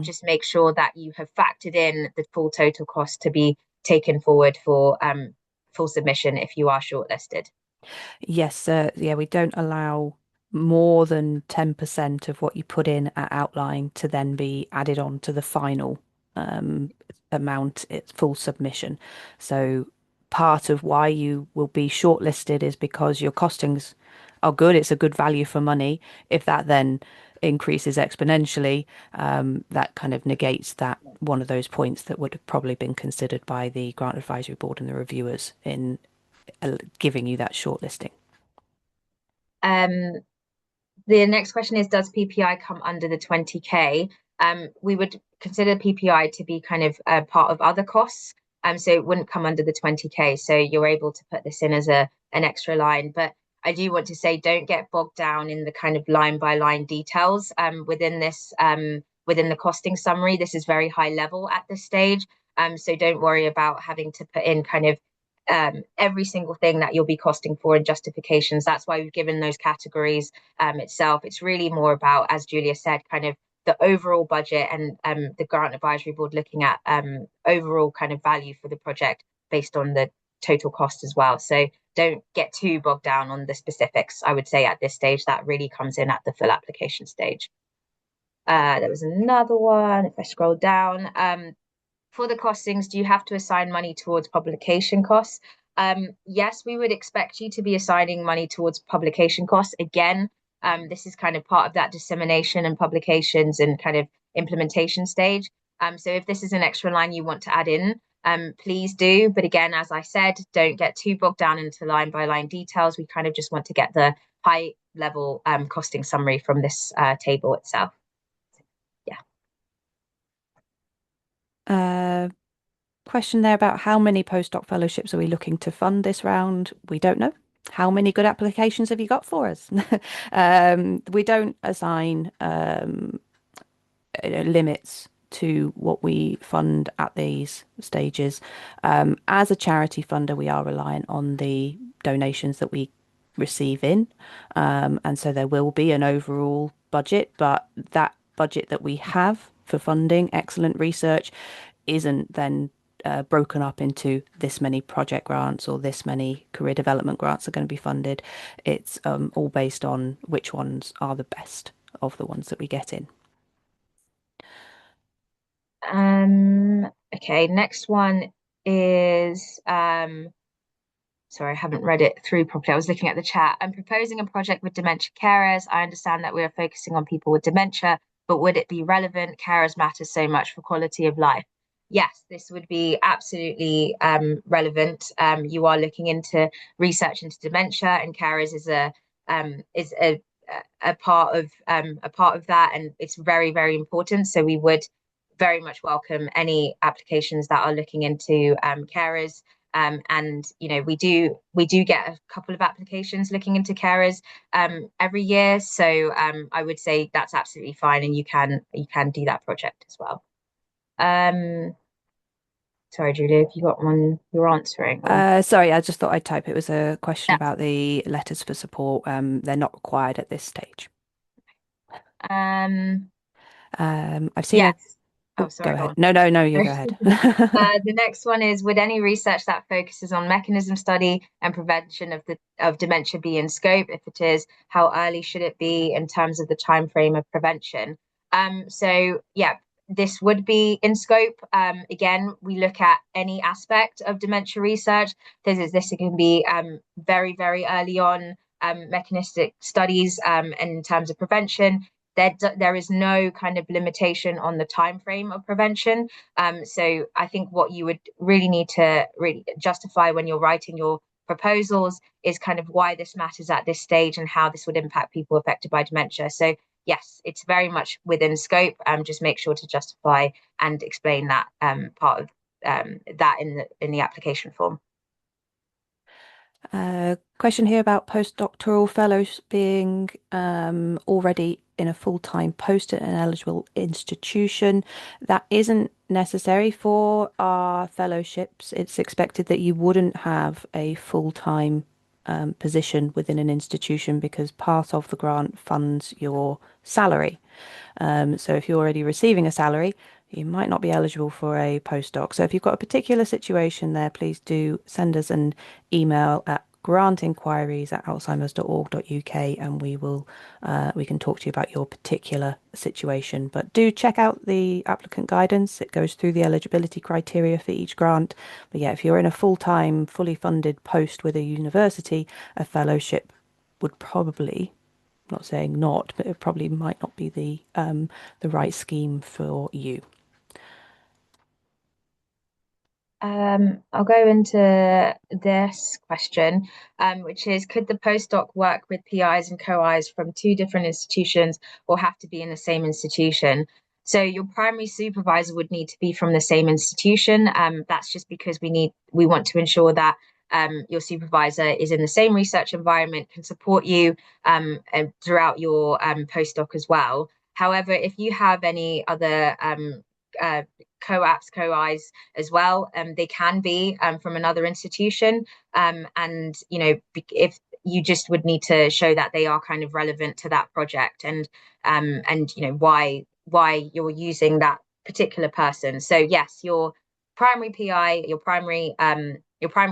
Just make sure that you have factored in the full total cost to be taken forward for full submission if you are shortlisted. Yes, yeah, we don't allow more than 10% of what you put in at outline to then be added on to the final amount, it's full submission. So part of why you will be shortlisted is because your costings are good. It's a good value for money. If that then increases exponentially, that kind of negates that one of those points that would have probably been considered by the grant advisory board and the reviewers in giving you that shortlisting. The next question is, does PPI come under the 20K? We would consider PPI to be kind of a part of other costs. So it wouldn't come under the 20K. So you're able to put this in as an extra line. But I do want to say, don't get bogged down in the kind of line by line details within this, within the costing summary. This is very high level at this stage. So don't worry about having to put in kind of every single thing that you'll be costing for and justifications. That's why we've given those categories itself. It's really more about, as Julia said, kind of the overall budget and the grant advisory board looking at overall kind of value for the project based on the total cost as well. So don't get too bogged down on the specifics. I would say at this stage that really comes in at the full application stage. There was another one, if I scroll down. For the costings, do you have to assign money towards publication costs? Yes, we would expect you to be assigning money towards publication costs. Again, this is kind of part of that dissemination and publications and kind of implementation stage. So if this is an extra line you want to add in, please do. But again, as I said, don't get too bogged down into line by line details. We kind of just want to get the high level costing summary from this table itself. Question there about how many postdoc fellowships are we looking to fund this round? We don't know. How many good applications have you got for us? We don't assign limits to what we fund at these stages. As a charity funder, we are reliant on the donations that we receive in. And so there will be an overall budget, but that budget that we have for funding excellent research isn't then broken up into this many project grants or this many career development grants are going to be funded. It's all based on which ones are the best of the ones that we get in. Okay, next one is sorry, I haven't read it through properly. I was looking at the chat. I'm proposing a project with dementia carers. I understand that we are focusing on people with dementia, but would it be relevant? Carers matter so much for quality of life. Yes, this would be absolutely relevant. You are looking into research into dementia, and carers is a a part of that, and it's very, very important. So we would very much welcome any applications that are looking into carers. And we do get a couple of applications looking into carers every year. So I would say that's absolutely fine, and you can do that project as well. Sorry, Julia, if you got one you're answering. Sorry, I just thought I'd type. It was a question Yeah. about the letters for support. They're not required at this stage. I've seen a. Yes. Oh, Oh, go sorry, go ahead. on. No, you go ahead. The next one is, would any research that focuses on mechanism study and prevention of dementia be in scope? If it is, how early should it be in terms of the time frame of prevention? So yeah, this would be in scope. Again, we look at any aspect of dementia research. This can be very, very early on mechanistic studies, and in terms of prevention. There is no kind of limitation on the time frame of prevention. So I think what you would really need to really justify when you're writing your proposals is kind of why this matters at this stage and how this would impact people affected by dementia. So yes, it's very much within scope. Just make sure to justify and explain that part of that in the application form. Question here about postdoctoral fellows being already in a full-time post at an eligible institution. That isn't necessary for our fellowships. It's expected that you wouldn't have a full-time position within an institution because part of the grant funds your salary. So if you're already receiving a salary, you might not be eligible for a postdoc. So if you've got a particular situation there, please do send us an email at grantinquiries@alzheimers.org.uk and we can talk to you about your particular situation. But do check out the applicant guidance. It goes through the eligibility criteria for each grant. But yeah, if you're in a full-time, fully funded post with a university, a fellowship would probably, not saying not, but it probably might not be the right scheme for you. I'll go into this question, which is, could the postdoc work with PIs and co-Is from two different institutions or have to be in the same institution? So your primary supervisor would need to be from the same institution. That's just because we want to ensure that your supervisor is in the same research environment, can support you throughout your postdoc as well. However, if you have any other co-apps, co-Is as well, they can be from another institution. And, if you just would need to show that they are kind of relevant to that project and why you're using that particular person. So yes, your primary PI, your primary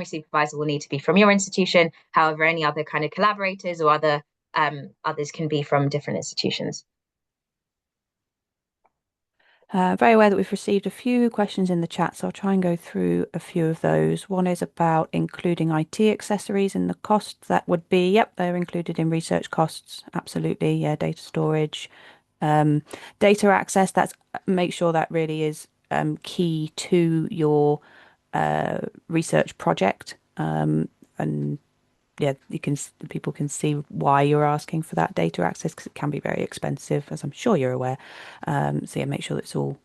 supervisor will need to be from your institution. However, any other kind of collaborators or others can be from different institutions. Very aware that we've received a few questions in the chat, so I'll try and go through a few of those. One is about including IT accessories in the costs. That would be, yep, they're included in research costs. Absolutely, yeah, data storage, data access. That's make sure that really is key to your research project. And yeah, people can see why you're asking for that data access because it can be very expensive, as I'm sure you're aware. So yeah, make sure that it's all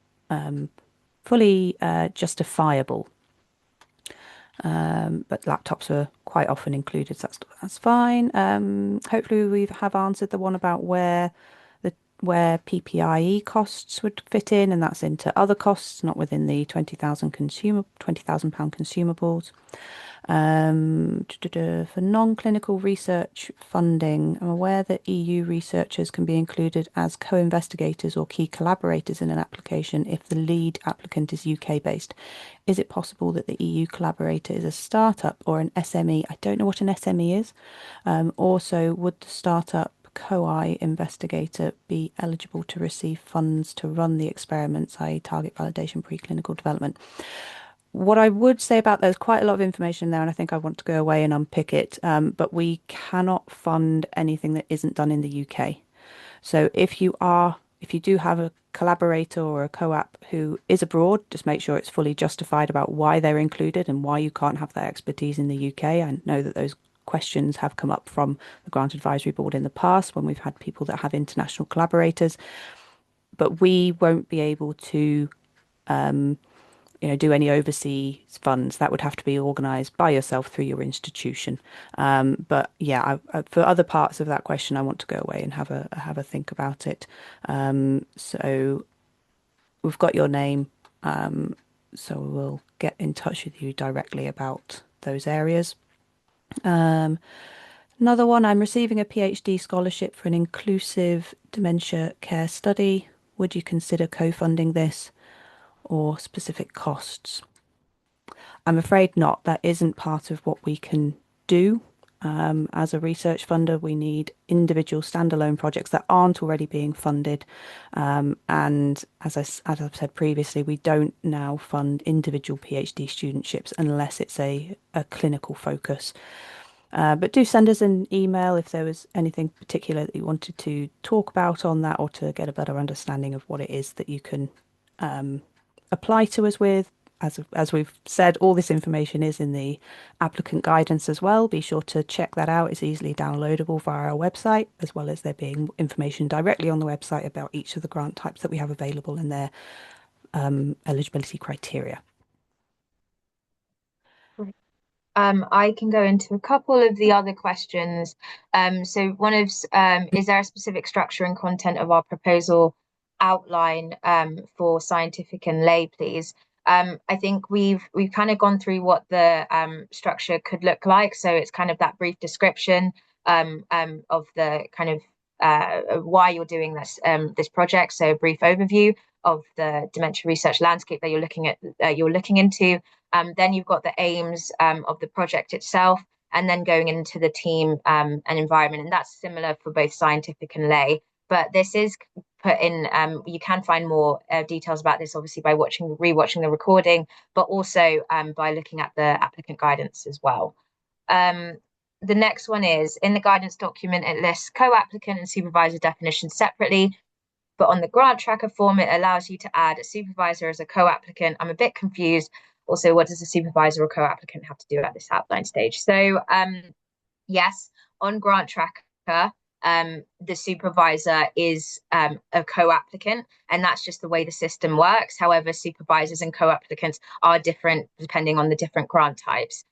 fully justifiable. But laptops are quite often included, so that's fine. Hopefully we have answered the one about where PPIE costs would fit in, and that's into other costs, not within the £20,000 consumables. For non-clinical research funding, I'm aware that EU researchers can be included as co-investigators or key collaborators in an application if the lead applicant is UK-based. Is it possible that the EU collaborator is a startup or an SME? I don't know what an SME is. Also, would the startup co-I investigator be eligible to receive funds to run the experiments, i.e. target validation, preclinical development? What I would say about there's quite a lot of information there, and I think I want to go away and unpick it. But we cannot fund anything that isn't done in the UK. So if you do have a collaborator or a co-op who is abroad, just make sure it's fully justified about why they're included and why you can't have that expertise in the UK. I know that those questions have come up from the Grant Advisory Board in the past when we've had people that have international collaborators, but we won't be able to do any overseas funds. That would have to be organised by yourself through your institution. But yeah, for other parts of that question, I want to go away and have a think about it. So we've got your name, so we'll get in touch with you directly about those areas. Another one, I'm receiving a PhD scholarship for an inclusive dementia care study. Would you consider co-funding this or specific costs? I'm afraid not. That isn't part of what we can do. As a research funder, we need individual standalone projects that aren't already being funded. And as I've said previously, we don't now fund individual PhD studentships unless it's a clinical focus. But do send us an email if there was anything particular that you wanted to talk about on that, or to get a better understanding of what it is that you can apply to us with. As we've said, all this information is in the applicant guidance as well. Be sure to check that out. It's easily downloadable via our website, as well as there being information directly on the website about each of the grant types that we have available and their eligibility criteria. I can go into a couple of the other questions. So one is there a specific structure and content of our proposal outline for scientific and lay, please? I think we've kind of gone through what the structure could look like. So it's kind of that brief description of the kind of why you're doing this project. So a brief overview of the dementia research landscape that you're looking into. Then you've got the aims of the project itself, and then going into the team and environment. And that's similar for both scientific and lay. But this is put in, you can find more details about this, obviously, by rewatching the recording, but also by looking at the applicant guidance as well. The next one is, in the guidance document, it lists co-applicant and supervisor definitions separately. But on the grant tracker form, it allows you to add a supervisor as a co-applicant. I'm a bit confused. Also, what does a supervisor or co-applicant have to do at this outline stage? So yes, on grant tracker, the supervisor is a co-applicant, and that's just the way the system works. However, supervisors and co-applicants are different depending on the different grant types.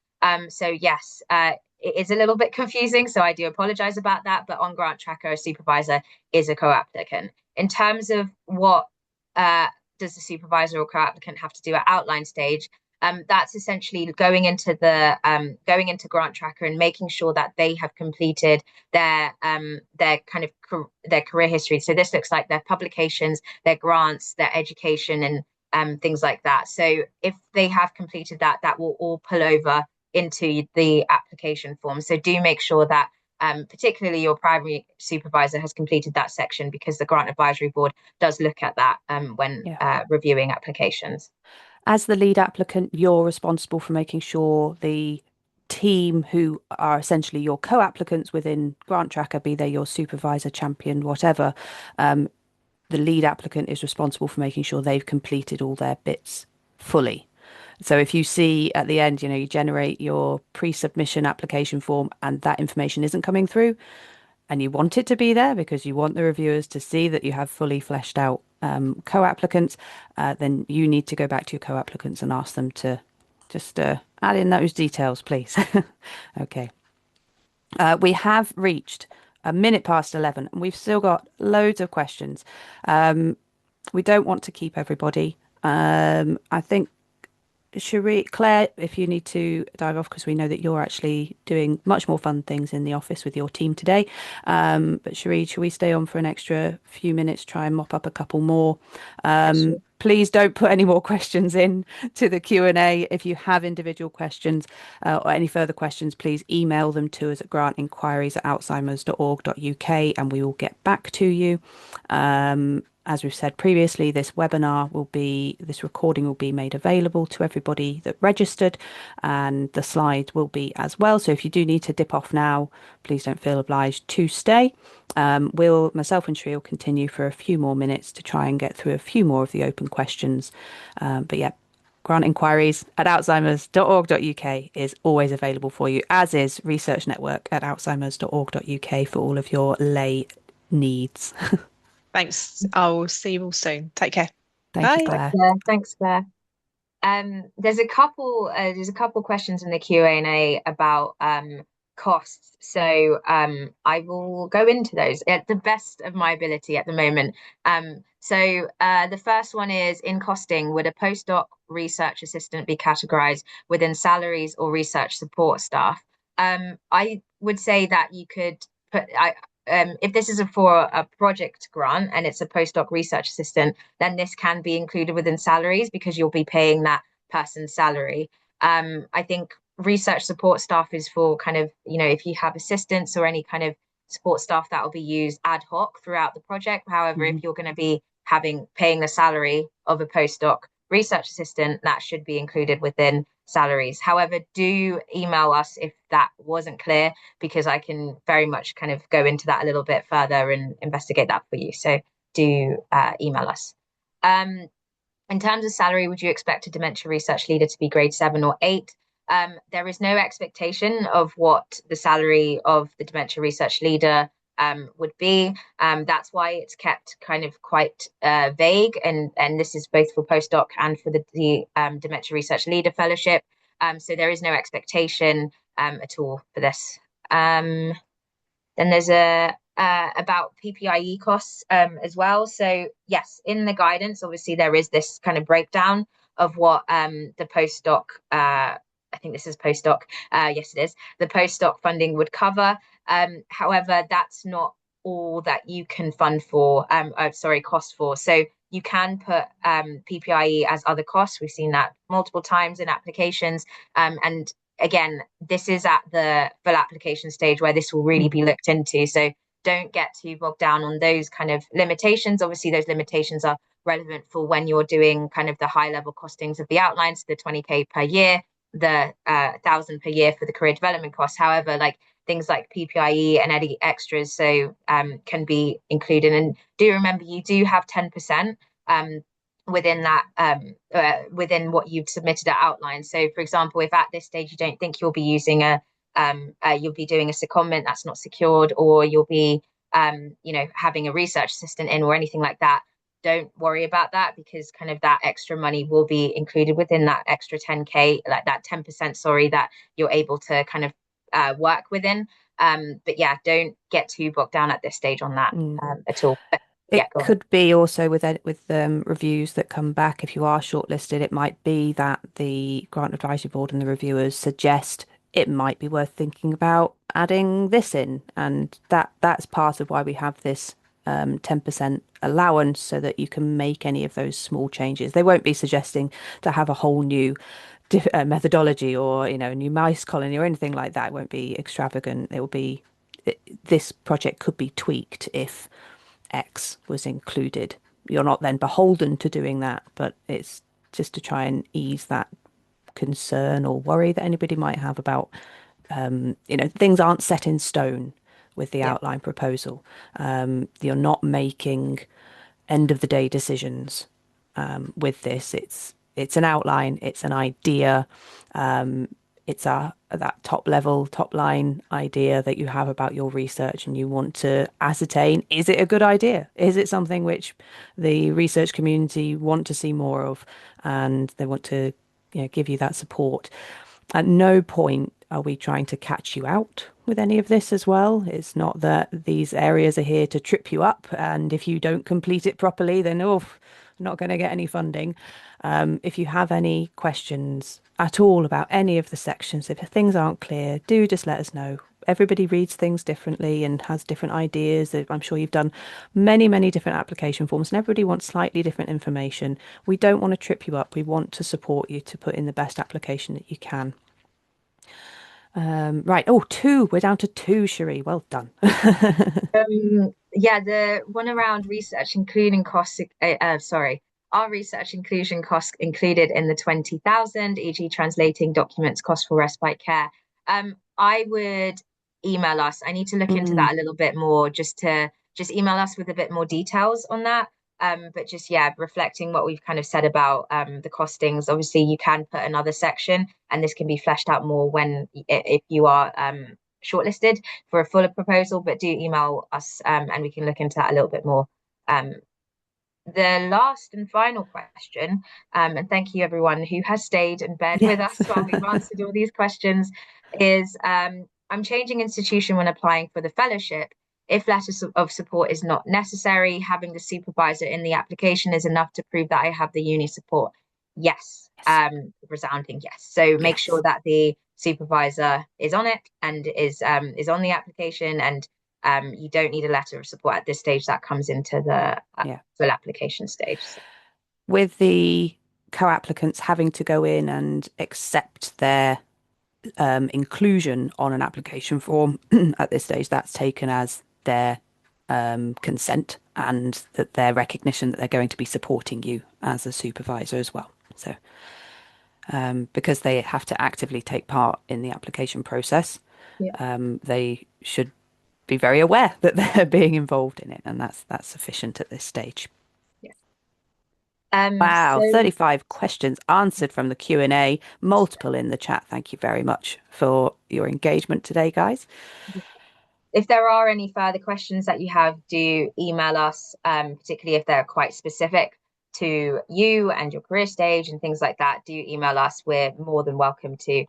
So yes, it is a little bit confusing, so I do apologize about that. But on grant tracker, a supervisor is a co-applicant. In terms of what does the supervisor or co-applicant have to do at outline stage, that's essentially going into grant tracker and making sure that they have completed their career history. So this looks like their publications, their grants, their education, and things like that. So if they have completed that, that will all pull over into the application form. So do make sure that particularly your primary supervisor has completed that section, because the Grant Advisory Board does look at that when reviewing applications. As the lead applicant, you're responsible for making sure the team, who are essentially your co-applicants within Grant Tracker, be they your supervisor, champion, whatever, the lead applicant is responsible for making sure they've completed all their bits fully. So if you see at the end, you generate your pre-submission application form and that information isn't coming through, and you want it to be there because you want the reviewers to see that you have fully fleshed out co-applicants, then you need to go back to your co-applicants and ask them to just add in those details, please. Okay. We have reached a minute past 11 and we've still got loads of questions. We don't want to keep everybody. I think Claire, if you need to dive off, because we know that you're actually doing much more fun things in the office with your team today. But Cherie, should we stay on for an extra few minutes, try and mop up a couple more? Sure. Please don't put any more questions in to the Q&A. If you have individual questions or any further questions, please email them to us at grantinquiries@alzheimers.org.uk and we will get back to you. As we've said previously, this recording will be made available to everybody that registered, and the slides will be as well. So if you do need to dip off now, please don't feel obliged to stay. Myself and Sri will continue for a few more minutes to try and get through a few more of the open questions. But yeah, grant inquiries at alzheimers.org.uk is always available for you, as is Research Network at alzheimers.org.uk for all of your lay needs. Thanks. I'll see you all soon. Take care. Thank you, Bye. Claire. Yeah, thanks, Claire. There's a couple questions in the Q&A about costs. So I will go into those at the best of my ability at the moment. The first one is, in costing, would a postdoc research assistant be categorized within salaries or research support staff? I would say that you could put if this is for a project grant and it's a postdoc research assistant, then this can be included within salaries because you'll be paying that person's salary. I think research support staff is for kind of, if you have assistants or any kind of support staff, that will be used ad hoc throughout the project. However, if you're going to be paying the salary of a postdoc research assistant, that should be included within salaries. However, do email us if that wasn't clear, because I can very much kind of go into that a little bit further and investigate that for you. So do email us. In terms of salary, would you expect a dementia research leader to be grade 7 or 8? There is no expectation of what the salary of the dementia research leader would be. That's why it's kept kind of quite vague, and this is both for postdoc and for the Dementia Research Leader Fellowship. So there is no expectation at all for this. Then there's about PPIE costs as well. So yes, in the guidance, obviously there is this kind of breakdown of what the postdoc, I think this is postdoc, yes it is, the postdoc funding would cover. However, that's not all that you can fund for, cost for. So you can put PPIE as other costs. We've seen that multiple times in applications. And again, this is at the full application stage where this will really be looked into. So don't get too bogged down on those kind of limitations. Obviously, those limitations are relevant for when you're doing kind of the high level costings of the outlines, the 20K per year, the 1,000 per year for the career development costs. However, like things like PPIE and any extras can be included. And do remember, you do have 10% within that within what you've submitted at outline. So for example, if at this stage you don't think you'll be using you'll be doing a secondment that's not secured, or you'll be having a research assistant in or anything like that, don't worry about that, because kind of that extra money will be included within that extra 10K, like that 10%, sorry, that you're able to kind of work within. But yeah, don't get too bogged down at this stage on that at all. But It yeah, go on. could be also with reviews that come back. If you are shortlisted, it might be that the Grant Advisory Board and the reviewers suggest it might be worth thinking about adding this in, and that's part of why we have this 10% allowance, so that you can make any of those small changes. They won't be suggesting to have a whole new methodology or a new mice colony or anything like that. It won't be extravagant. It will be this project could be tweaked if X was included. You're not then beholden to doing that, but it's just to try and ease that concern or worry that anybody might have about, things aren't set in stone with the Yeah. outline proposal. You're not making end of the day decisions with this. It's an outline, it's an idea, it's that top line idea that you have about your research, and you want to ascertain, is it a good idea? Is it something which the research community want to see more of, and they want to give you that support? At no point are we trying to catch you out with any of this as well. It's not that these areas are here to trip you up, and if you don't complete it properly, then not going to get any funding. If you have any questions at all about any of the sections, if things aren't clear, do just let us know. Everybody reads things differently and has different ideas. I'm sure you've done many, many different application forms, and everybody wants slightly different information. We don't want to trip you up. We want to support you to put in the best application that you can. Right. Oh, two. We're down to two, Cherie. Well done. Yeah, the one around research including costs, are research inclusion costs included in the 20,000, e.g. translating documents, cost for respite care? I would email us. I need to look into that a little bit more, just email us with a bit more details on that. But just, yeah, reflecting what we've kind of said about the costings. Obviously, you can put another section, and this can be fleshed out more when if you are shortlisted for a fuller proposal. But do email us, and we can look into that a little bit more. The last and final question, and thank you everyone who has stayed and bared with us while we've answered all these questions, is I'm changing institution when applying for the fellowship. If letters of support is not necessary, having the supervisor in the application is enough to prove that I have the uni support. Yes, resounding yes. So make sure that the supervisor is on it and is on the application, and you don't need a letter of support at this stage. That comes into the full application stage. So. With the co-applicants having to go in and accept their inclusion on an application form at this stage, that's taken as their consent and that their recognition that they're going to be supporting you as a supervisor as well. So because they have to actively take part in the application process, they should be very aware that they're being involved in it, and that's sufficient at this stage. Wow, 35 questions answered from the Q&A, multiple in the chat. Thank you very much for your engagement today, guys. If there are any further questions that you have, do email us, particularly if they're quite specific to you and your career stage and things like that. Do email us. We're more than welcome to.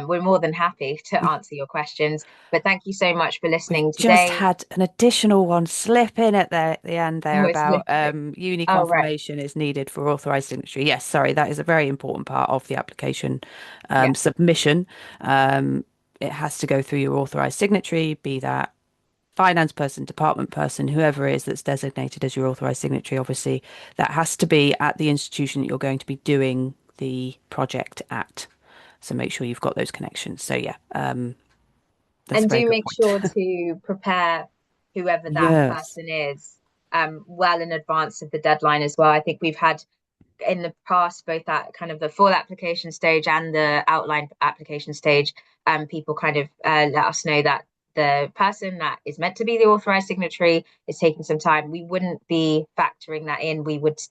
We're more than happy to answer your questions. But thank you so much for listening today. Just had an additional one slip in at the end there about uni confirmation is needed for authorised signatory. Yes, sorry, that is a very important part of the application submission. It has to go through your authorised signatory, be that finance person, department person, whoever it is that's designated as your authorised signatory. Obviously, that has to be at the institution that you're going to be doing the project at. So make sure you've got those connections. So yeah, and do make sure to prepare whoever that person is well in advance of the deadline as well. I think we've had in the past both that kind of the full application stage and the outline application stage, people kind of let us know that the person that is meant to be the authorized signatory is taking some time. We wouldn't be factoring that in. We wouldn't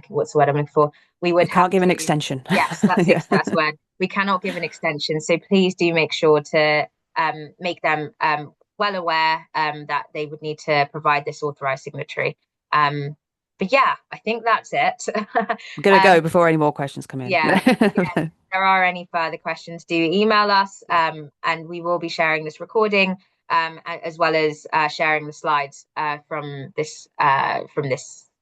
what's the word I'm looking for? We can't give an extension. Yes, that's the express word. We cannot give an extension. So please do make sure to make them well aware that they would need to provide this authorized signatory. But yeah, I think that's it. I'm going to go before any more questions come in. If there are any further questions, do email us, and we will be sharing this recording as well as sharing the slides from this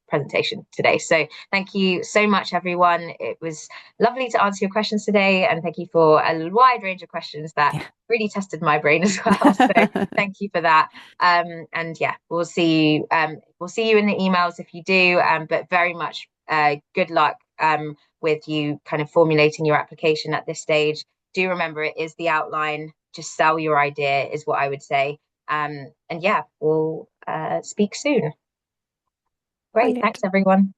presentation today. So thank you so much, everyone. It was lovely to answer your questions today, and thank you for a wide range of questions that really tested my brain as well. So thank you for that. And yeah, we'll see you in the emails if you do, but very much good luck with you kind of formulating your application at this stage. Do remember, it is the outline. Just sell your idea is what I would say. And yeah, we'll speak soon. Great. Thanks, everyone.